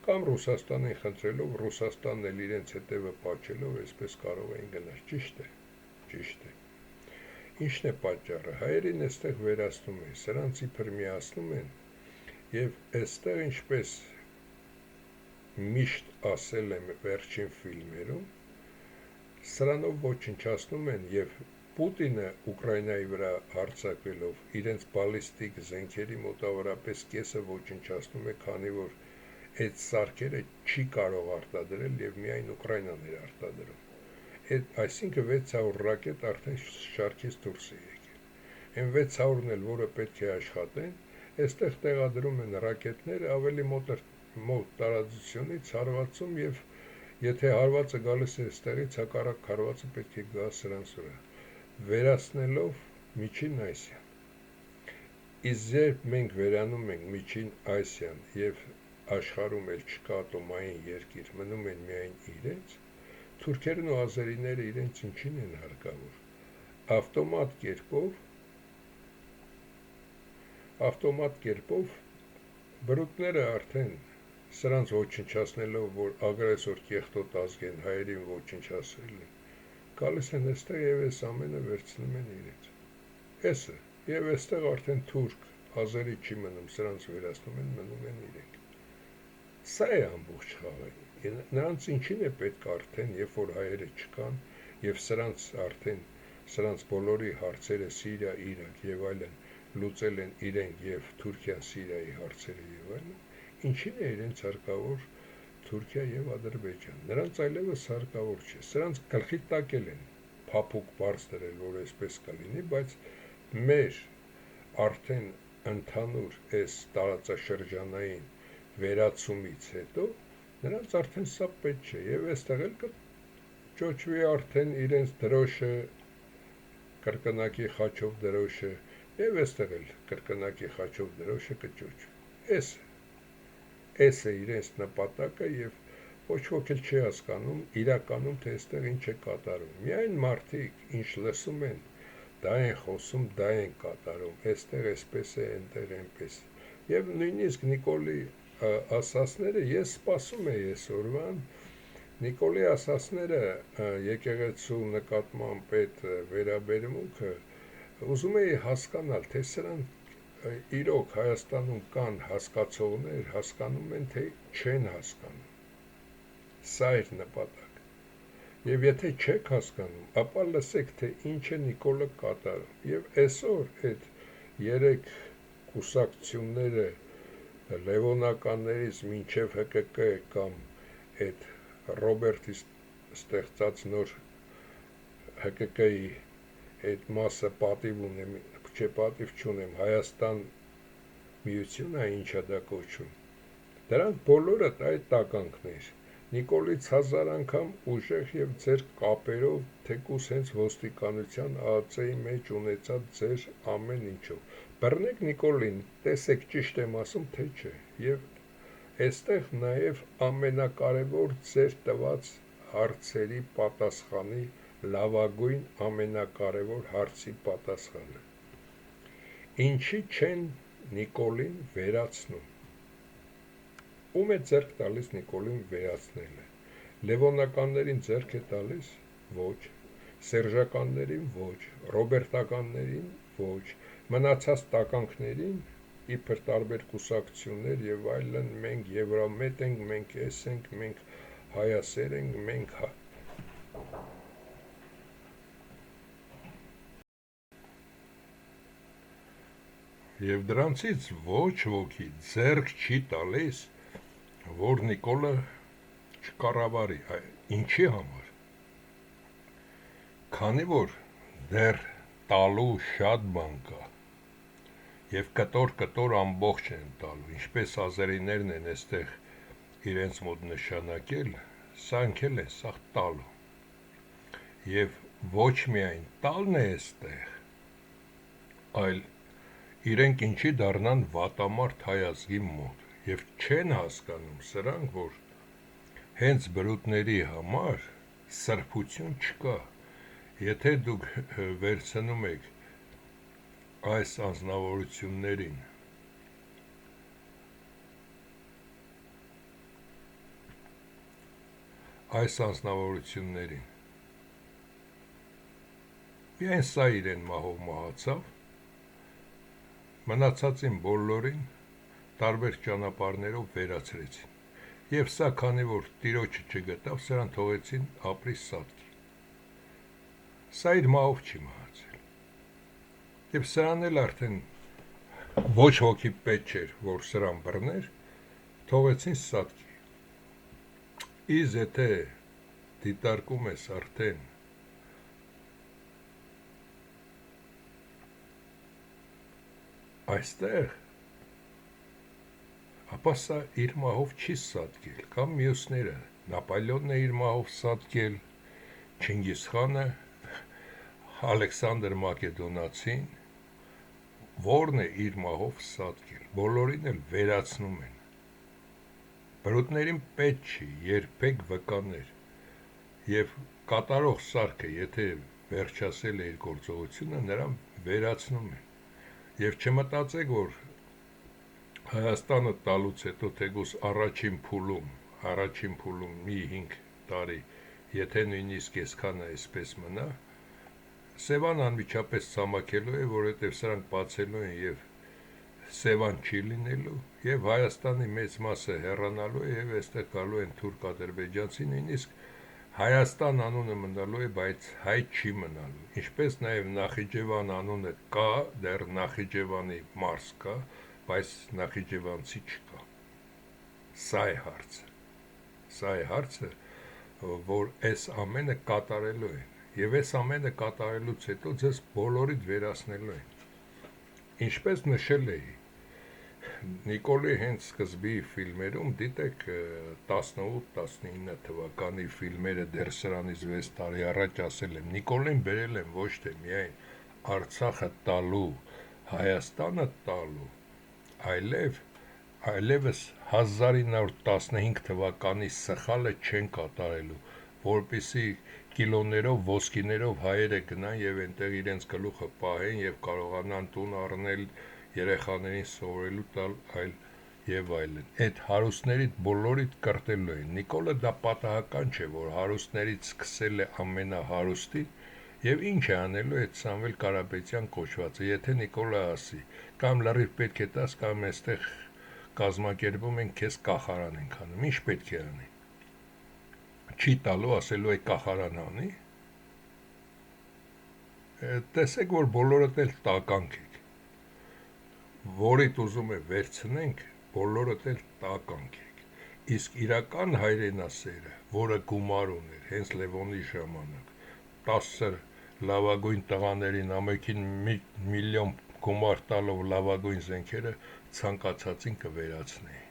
կամ Ռուսաստանին խնդրելով, Ռուսաստանն էլ իրենց հետևը պատճելով, այսպես կարող էին գնալ, ճիշտ է, ինչն է պատճառը, հայերին այստեղ վերացնում են, սրանց իբր միացնում են, եւ այստեղ ինչպես միշտ ասել եմ վերջին ֆիլմերում, սրանով ոչնչացնում են եւ Պուտինը Ուկրաինայի վրա հարձակվելով իրենց բալիստիկ զենքերի մոտավորապես կեսը ոչնչացնում է, քանի որ այդ սարքերը չի կարող արտադրել եւ միայն Ուկրաինան էր արտադրում, այսինքն 600 ռակետ արդեն շարքից դուրս է եկել, այն 600-ն էլ, որը պետք է աշխատեն, այստեղ տեղադրում են ռակետներ ավելի մոտ տարածությունից հարվածում եւ եթե հարվածը գալիս է այստեղից, հակառակ հարվածը պետք է գա սրանց վրա, վերացնելով Միջին Ասիան, իսկ երբ մենք վերանում ենք Միջին Ասիան եւ աշխարհում էլ չկա ատոմային երկիր, մնում են միայն իրենց, թուրքերն ու ազերիները իրենց ինչին են հարկավոր, ավտոմատ կերպով բրուտները արդեն սրանց ոչնչացնելով, որ ագրեսոր կեղտոտ ազգ են, հայերին ոչնչացրել են, գալիս են այստեղ եւ այս ամենը վերցնում են իրենց, էսը, եւ այստեղ արդեն թուրք, ազերի չի մնում, սրանց վերացնում են, մնում են իրենք, սա է ամբողջ խաղը, նրանց ինչին է պետք արդեն, երբ որ հայերը չկան, եւ սրանց արդեն, սրանց բոլորի հարցերը Սիրիա, Իրաք եւ այլն լուծել են իրենք եւ Թուրքիան Սիրիայի հարցերը եւ այլն, ինչին է իրենց հարկավոր Թուրքիա եւ Ադրբեջան, նրանց այլևս հարկավոր չէ, սրանց գլխի տակ են փափուկ բարձ դրել, որ այսպես կլինի, բայց մեր արդեն ընդհանուր այս տարածաշրջանային վերացումից հետո նրանց արդեն սա պետք չէ եւ այստեղ էլ կճոճվի արդեն իրենց դրոշը, կրկնակի խաչով դրոշը եւ այստեղ էլ կրկնակի խաչով դրոշը կճոճվի, Էս է իրենց նպատակը եւ ոչ ոք էլ չի հասկանում իրականում, թե այստեղ ինչ է կատարում, միայն մարդիկ, ինչ լսում են, դա են խոսում, դա են կատարում, այստեղ այսպես է, այնտեղ այնպես, եւ նույնիսկ Նիկոլի ասածները, ես սպասում եի այսօրվան, Նիկոլի ասածները եկեղեցու նկատմամբ այդ վերաբերմունքը, ուզում էի հասկանալ, թե սրանք իրոք Հայաստանում կան հասկացողներ, հասկանում են, թե չեն հասկանում, սա էր նպատակ, եւ եթե չեք հասկանում, ապա լսեք, թե ինչ է Նիկոլը կատարում, եւ այսօր այդ 3 կուսակցությունները Լևոնականներից մինչև ՀԿԿ կամ այդ Ռոբերտի ստեղծած նոր ՀԿԿ-ի այդ մասը պատիվ ունեմ, չէ պատիվ չունեմ, Հայաստան միությունը ինչա դա կոչում, դրանք բոլորը այդ տականքներ, Նիկոլից 1000 անգամ ուժեղ եւ ձեր կապերով, թեկուս հենց ոստիկանության ԱԱՑ-ի մեջ ունեցած ձեր ամեն ինչով, բռնեք Նիկոլին, տեսեք ճիշտ եմ ասում, թե չէ, եւ այստեղ նաեւ ամենակարևոր ձեր տված հարցերի պատասխանի լավագույն ամենակարևոր հարցի պատասխանը։ Ինչի չեն Նիկոլին վերացնում։ Ում է ձեռք տալիս Նիկոլին վերացնելը։ Լևոնականներին ձեռք է տալիս, ոչ, սերժականներին ոչ, ռոբերտականներին ոչ, մնացած տականքներին իբր տարբեր կուսակցություններ եւ այլն, մենք եվրամետ ենք, մենք էս ենք, մենք հայասեր ենք, մենք Եվ դրանցից ոչ ոքի ձեռք չի տալիս, որ Նիկոլը չկառավարի, ինչի համար, քանի որ դեռ տալու շատ բան կա, և կտոր ամբողջ են տալու, ինչպես ազերիներն են այստեղ իրենց մոտ նշանակել, սրանք էլ են սաղ տալու, և ոչ միայն տալն է այստեղ, այլ իրենք ինչի դառնան վատամարդ հայ ազգի մոտ եւ չեն հասկանում սրանք, որ հենց բրուտների համար սրբություն չկա, եթե դուք վերցնում եք այս անձնավորություններին, միայն սա իրեն մահով մահացավ, մնացածին բոլորին տարբեր ճանապարհներով վերացրեցին, եւ սա քանի որ տիրոջը չգտավ, սրան թողեցին ապրի սատկի, սա իր մահով չի մահացել, եւ սրան էլ արդեն ոչ ոքի պետք չէր, որ սրան բռներ, թողեցին սատկի, իսկ եթե դիտարկում ես արդեն այստեղ, ապա սա իր մահով չի սատկել, կամ մյուսները, Նապոլեոնն է իր մահով սատկել, Չինգիզ խանը, Ալեքսանդր Մակեդոնացին, որն է իր մահով սատկել, բոլորին էլ վերացնում են, բրուտներին պետք չի, երբեք վկաներ, և կատարող սարքը, եթե վերջացել է իր գործողությունը, նրան վերացնում են, և չմտածեք, որ Հայաստանը տալուց հետո թեկուզ առաջին փուլում մի 5 տարի, եթե նույնիսկ այսքանը այսպես մնա, Սևան անմիջապես ցամաքելու է, որովհետև սրանք բացելու են և Սևան չի լինելու, և Հայաստանի մեծ մասը հեռանալու է, և այստեղ գալու են թուրք-ադրբեջանցի, նույնիսկ Հայաստան անունը մնալու է, բայց հայ չի մնալու, ինչպես նաև Նախիջևան անունը կա, դեռ Նախիջևանի մարզ կա, բայց նախիջևանցի չկա, սա է հարցը, որ այս ամենը կատարելու են, և այս ամենը կատարելուց հետո ձեզ բոլորիդ վերացնելու են, ինչպես նշել էի, Նիկոլի հենց սկզբի ֆիլմերում, դիտեք 18-19 թվականի ֆիլմերը դեռ սրանից 6 տարի առաջ ասել եմ, Նիկոլին բերել եմ ոչ թե միայն Արցախը տալու, Հայաստանը տալու, այլևս 1915 թվականի սխալը չեն կատարելու, որպեսզի կիլոներով, ոսկիներով հայերը գնան և այնտեղ իրենց գլուխը պահեն և կարողանան տուն առնել, երեխաներին սովորելու տալ, այլ եւ այլն, այդ հարուստներից բոլորիդ կրտելու են, Նիկոլը դա պատահական չէ, որ հարուստներից սկսել է ամենահարուստի եւ ինչ է անելու այդ Սամվել Կարապետյան կոչվածը, եթե Նիկոլը ասի, կամ լրիվ պետք է տաս, կամ այստեղ կազմակերպում են քեզ կախարան ենք անում, ինչ պետք է անի, չի տալու, ասելու է կախարան անի, տեսեք, որ բոլորդ էլ տականք եք, որիդ ուզում է վերցնենք, բոլորդ էլ տականք եք, Իսկ իրական հայրենասերը, որը գումար ուներ հենց Լևոնի ժամանակ, 10 լավագույն տղաներին ամենքին միլիոն գումար տալով լավագույն զենքերը ցանկացածին կվերացնեի։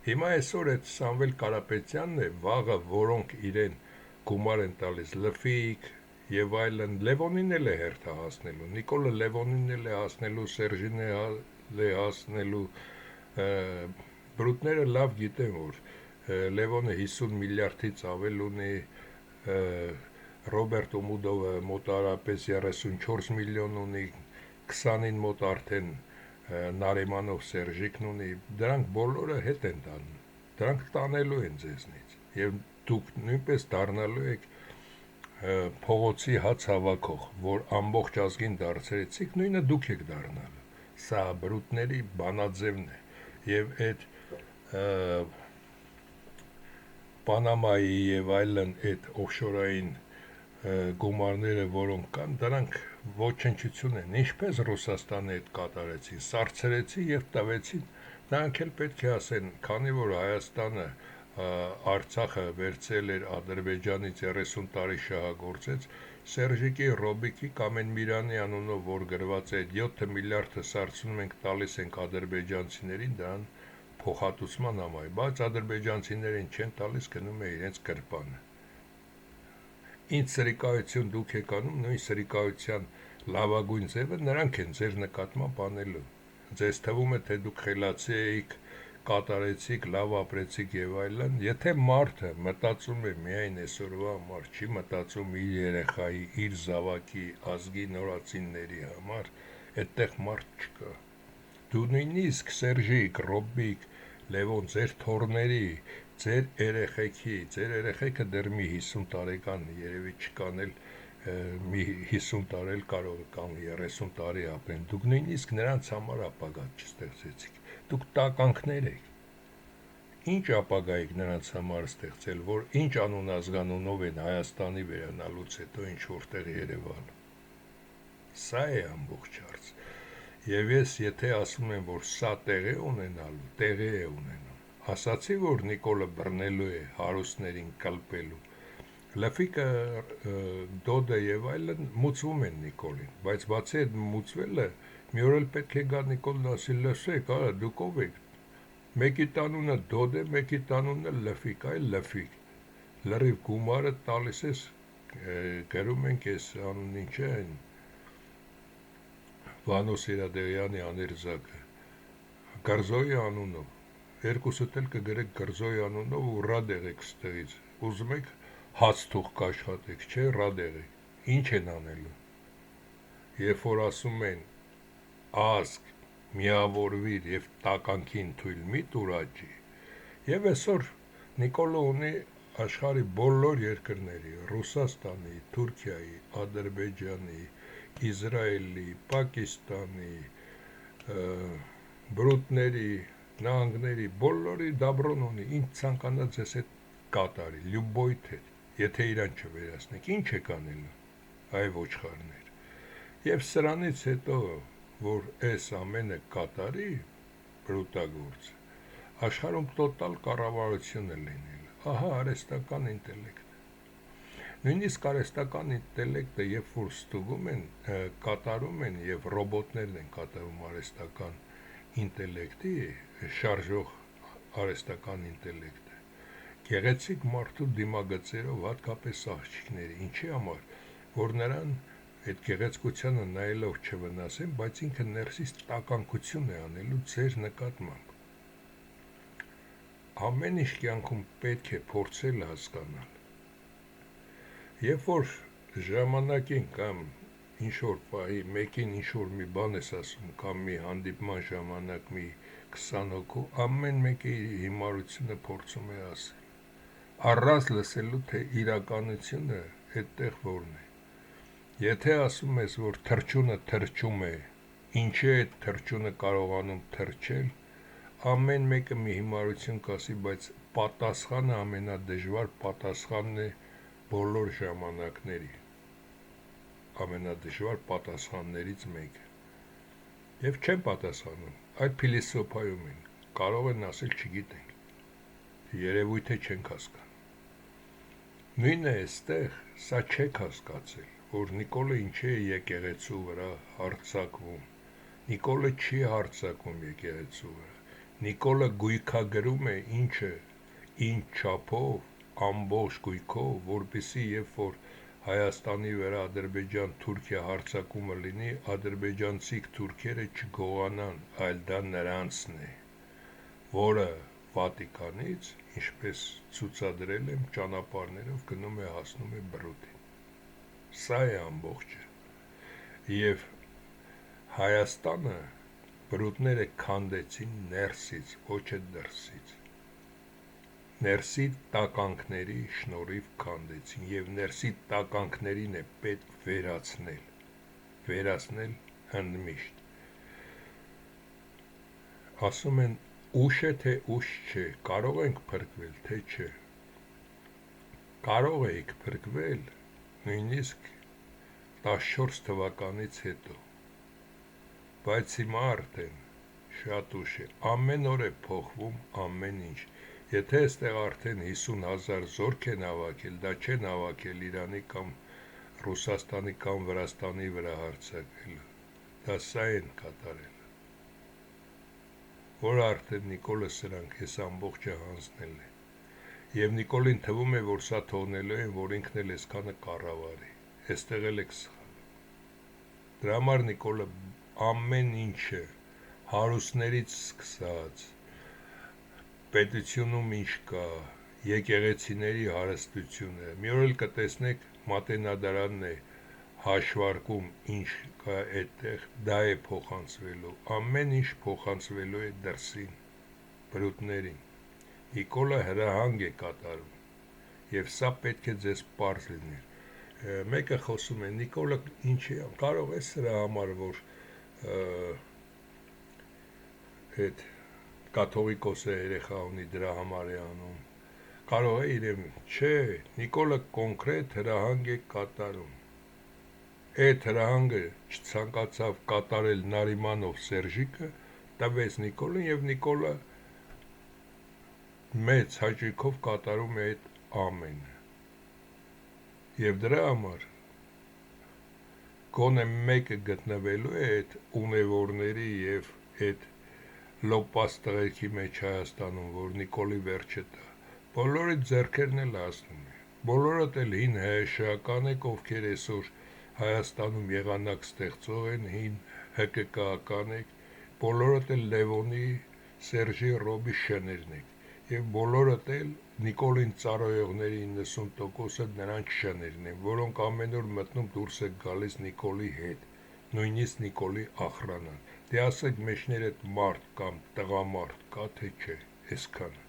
Հիմա այսօր այդ Սամվել Կարապետյանն է, վաղը որոնք իրեն գումար են տալիս Լֆիկ եւ այլն, Լևոնին էլ է հերթը հասնելու, Նիկոլը Լևոնին էլ է հասնելու, Սերժին է հասնելու, բրուտները լավ գիտեն, որ Լևոնը 50 միլիարդից ավել ունի, Ռոբերտ Օմուդովը մոտարապես 34 միլիոն ունի, 20-ին մոտ արդեն Նարեմանով Սերժիկն ունի, դրանք բոլորը հետ են տանում, դրանք տանելու են ձեզնից, եւ դուք նույնպես դառնալու եք փողոցի հաց հավաքող, որ ամբողջ ազգին դարձրեցիք, նույնը դուք եք դառնալու, սա բրուտների բանաձևն է, եւ այդ Պանամայի եւ այլն այդ օֆշորային գումարները, որոնք կան, դրանք ոչնչություն են, ինչպես Ռուսաստանը այդ կատարեցին, սարցրեցին եւ տվեցին, նրանք էլ պետք է ասեն, քանի որ Հայաստանը Արցախը վերցել էր Ադրբեջանից 30 տարի շահագործեց, Սերժիկի, Ռոբիկի, Կամենմիրյանի անունով, որ գրված է 7 միլիարդը սարցնում ենք, տալիս ենք ադրբեջանցիներին, դրան փոխհատուցման համար, բայց ադրբեջանցիներին չեն տալիս, գնում է իրենց գրպանը։ Ինչ սրիկայություն դուք եք անում, նույն սրիկայության լավագույն ձևը նրանք են ձեր նկատմամբ անելու։ Ձեզ թվում է, թե դուք խելացի էիք, կատարեցիք, լավ ապրեցիք եւ այլն, եթե մարդը մտածում է միայն այսօրվա համար, չի մտածում իր երեխայի, իր զավակի, ազգի նորածինների համար, այդտեղ մարդ չկա։ Դու նույնիսկ Սերժիկ, Ռոբիկ, Լևոն, ձեր թորների, ձեր երեխեքը դեռ մի 50 տարեկան երևի չկան էլ, մի 50 տարի էլ կարող կամ 30 տարի ապրեն, դուք նույնիսկ նրանց համար ապագա չստեղծեցիք, դուք տականքներ եք, ինչ ապագա եք նրանց համար ստեղծել, որ ինչ անուն ազգանունով են Հայաստանի վերանալուց հետո ինչ որտեղ Երևան, սա է ամբողջ հարց, եւ ես եթե ասում եմ, որ սա տեղի ունենալու, տեղի է ունենում, ասացի, որ Նիկոլը բռնելու է հարուստներին կլպելու, Լֆիկը, Դոդը եւ այլն մուծվում են Նիկոլին, բայց բացի այդ մուծվելը, մի օր էլ պետք է գա Նիկոլն ասի, լսեք, արա դուք ով եք, մեկի տանունը Դոդ է, մեկի տանունը Լֆիկ, այ Լֆիկ, լրիվ գումարը տալիս ես, գրում ենք այս անուն ինչ է, Վանո Սիրադեղյանի աներզակը, Գրզոյի անունով, երկուսդ էլ կգրեք Գրզոյի անունով ու ռադեղ եք ստեղից, ուզում եք հաց թուղ կաշխատեք, չէ, ռադեղ եք, ինչ են անելու, երբ որ ասում են ազգ, միավորվիր եւ տականքին թույլ մի տուրաճի, եւ այսօր Նիկոլը ունի աշխարհի բոլոր երկրների, Ռուսաստանի, Թուրքիայի, Ադրբեջանի, Իսրայելի, Պակիստանի, բրուտների, նահանգների, բոլորի դաբրոն ունի, ինչ ցանկանաց ես այդ կատարի, լյուբոյ թե, եթե իրան չվերացնեք, ինչ եք անելու, այ ոչխարներ, եւ սրանից հետո, որ այս ամենը կատարի, բրուտագործ, աշխարհում տոտալ կառավարություն է լինել, ահա արհեստական ինտելեկտ, նույնիսկ արհեստական ինտելեկտը, երբ որ ստուգում են, կատարում են եւ ռոբոտներն են կատարում արհեստական ինտելեկտի, շարժող արհեստական ինտելեկտը, գեղեցիկ մարդու դիմագծերով, հատկապես աղջիկների, ինչի համար, որ նրան այդ գեղեցկությանը նայելով չվնասեն, բայց ինքը ներսից տականքություն է անելու ձեր նկատմամբ, ամեն ինչ կյանքում պետք է փորձել հասկանալ, երբ որ ժամանակին կամ ինչ-որ պահի մեկին ինչ-որ մի բան ես ասում կամ մի հանդիպման ժամանակ մի 20 հոգու, ամեն մեկը իր հիմարությունը փորձում է ասել, առանց լսելու, թե իրականությունը այդտեղ որն է, եթե ասում ես, որ թռչունը թռչում է, ինչի է այդ թռչունը կարողանում թռչել, ամեն մեկը մի հիմարություն կասի, բայց պատասխանը ամենադժվար պատասխանն է բոլոր ժամանակների, ամենադժվար պատասխաններից մեկը, եւ չեն պատասխանում, այդ փիլիսոփայում են, կարող են ասել չգիտենք, երևույթ է չենք հասկանում։ Նույնն է այստեղ, սա չեք հասկացել, որ Նիկոլը ինչի է եկեղեցու վրա հարձակվում։ Նիկոլը չի հարձակվում եկեղեցու վրա։ Նիկոլը գույքագրում է ինչը, ինչ չափով, ամբողջ գույքով, որպեսզի երբ որ Հայաստանի վրա Ադրբեջան-Թուրքիա հարձակումը լինի, ադրբեջանցիք թուրքերը չգողանան, այլ դա նրանցն է, որը Վատիկանից, ինչպես ցուցադրել եմ, ճանապարհներով գնում է հասնում է Բրուտին։ Սա է ամբողջը։ Եվ Հայաստանը բրուտները քանդեցին ներսից, ոչ է դրսից։ Ներսի տականքների շնորհիվ քանդեցին եւ ներսի տականքներին է պետք վերացնել ընդմիշտ։ Ասում են ուշ է թե ուշ չէ, կարող ենք փրկվել թե չէ։ Կարող եք փրկվել նույնիսկ 14 թվականից հետո, բայց հիմա արդեն շատ ուշ է, ամեն օր է փոխվում ամեն ինչ։ Եթե այստեղ արդեն 50,000 զորք են հավաքել, դա չեն հավաքել Իրանի կամ Ռուսաստանի կամ Վրաստանի վրա հարձակվելու, դա սա են կատարել, որ արդեն Նիկոլը սրանք ես ամբողջը հանձնել է, և Նիկոլին թվում է, որ սա թողնելու են, որ ինքն էլ այսքանը կառավարի, այստեղ էլ եք սխալվում։ Դրա համար Նիկոլը ամեն ինչը հարուստներից սկսած պետությունում ինչ կա, եկեղեցիների հարստությունը, մի օր էլ կտեսնեք Մատենադարանն է հաշվարկում ինչ կա այդտեղ, դա է փոխանցվելու, ամեն ինչ փոխանցվելու է դրսին, բրուտներին։ Նիկոլը հրահանգ է կատարում, և սա պետք է ձեզ պարզ լինի։ Մեկը խոսում է, Նիկոլը ինչի, կարող է սրա համար, որ այդ կաթողիկոս է երեխա ունի, դրա համար է անում, կարող է իրեմ, չէ, Նիկոլը կոնկրետ հրահանգ է կատարում, այդ հրահանգը չցանկացավ կատարել Նարիմանով Սերժիկը, տվեց Նիկոլին և Նիկոլը մեծ հաճույքով կատարում է այդ ամենը, և դրա համար գոնե մեկը գտնվելու է այդ ունևորների և այդ լոպաս տղերքի մեջ Հայաստանում, որ Նիկոլի վերջը տա, բոլորի ձեռքերն էլ հասնում է, բոլորդ էլ հին ՀՀՇ-ական եք, ովքեր այսօր Հայաստանում եղանակ ստեղծող են, հին ՀԿԿ-ական եք, բոլորդ էլ Լևոնի, Սերժի, Ռոբի շներն եք, և բոլորդ էլ Նիկոլին ծառայողների 90%-ը նրանց շներն են, որոնք ամեն օր մտնում դուրս եք գալիս Նիկոլի հետ, նույնիսկ Նիկոլի ախրանան, դե ասեք մեջներդ մարդ կամ տղամարդ կա թե չէ, այսքանը։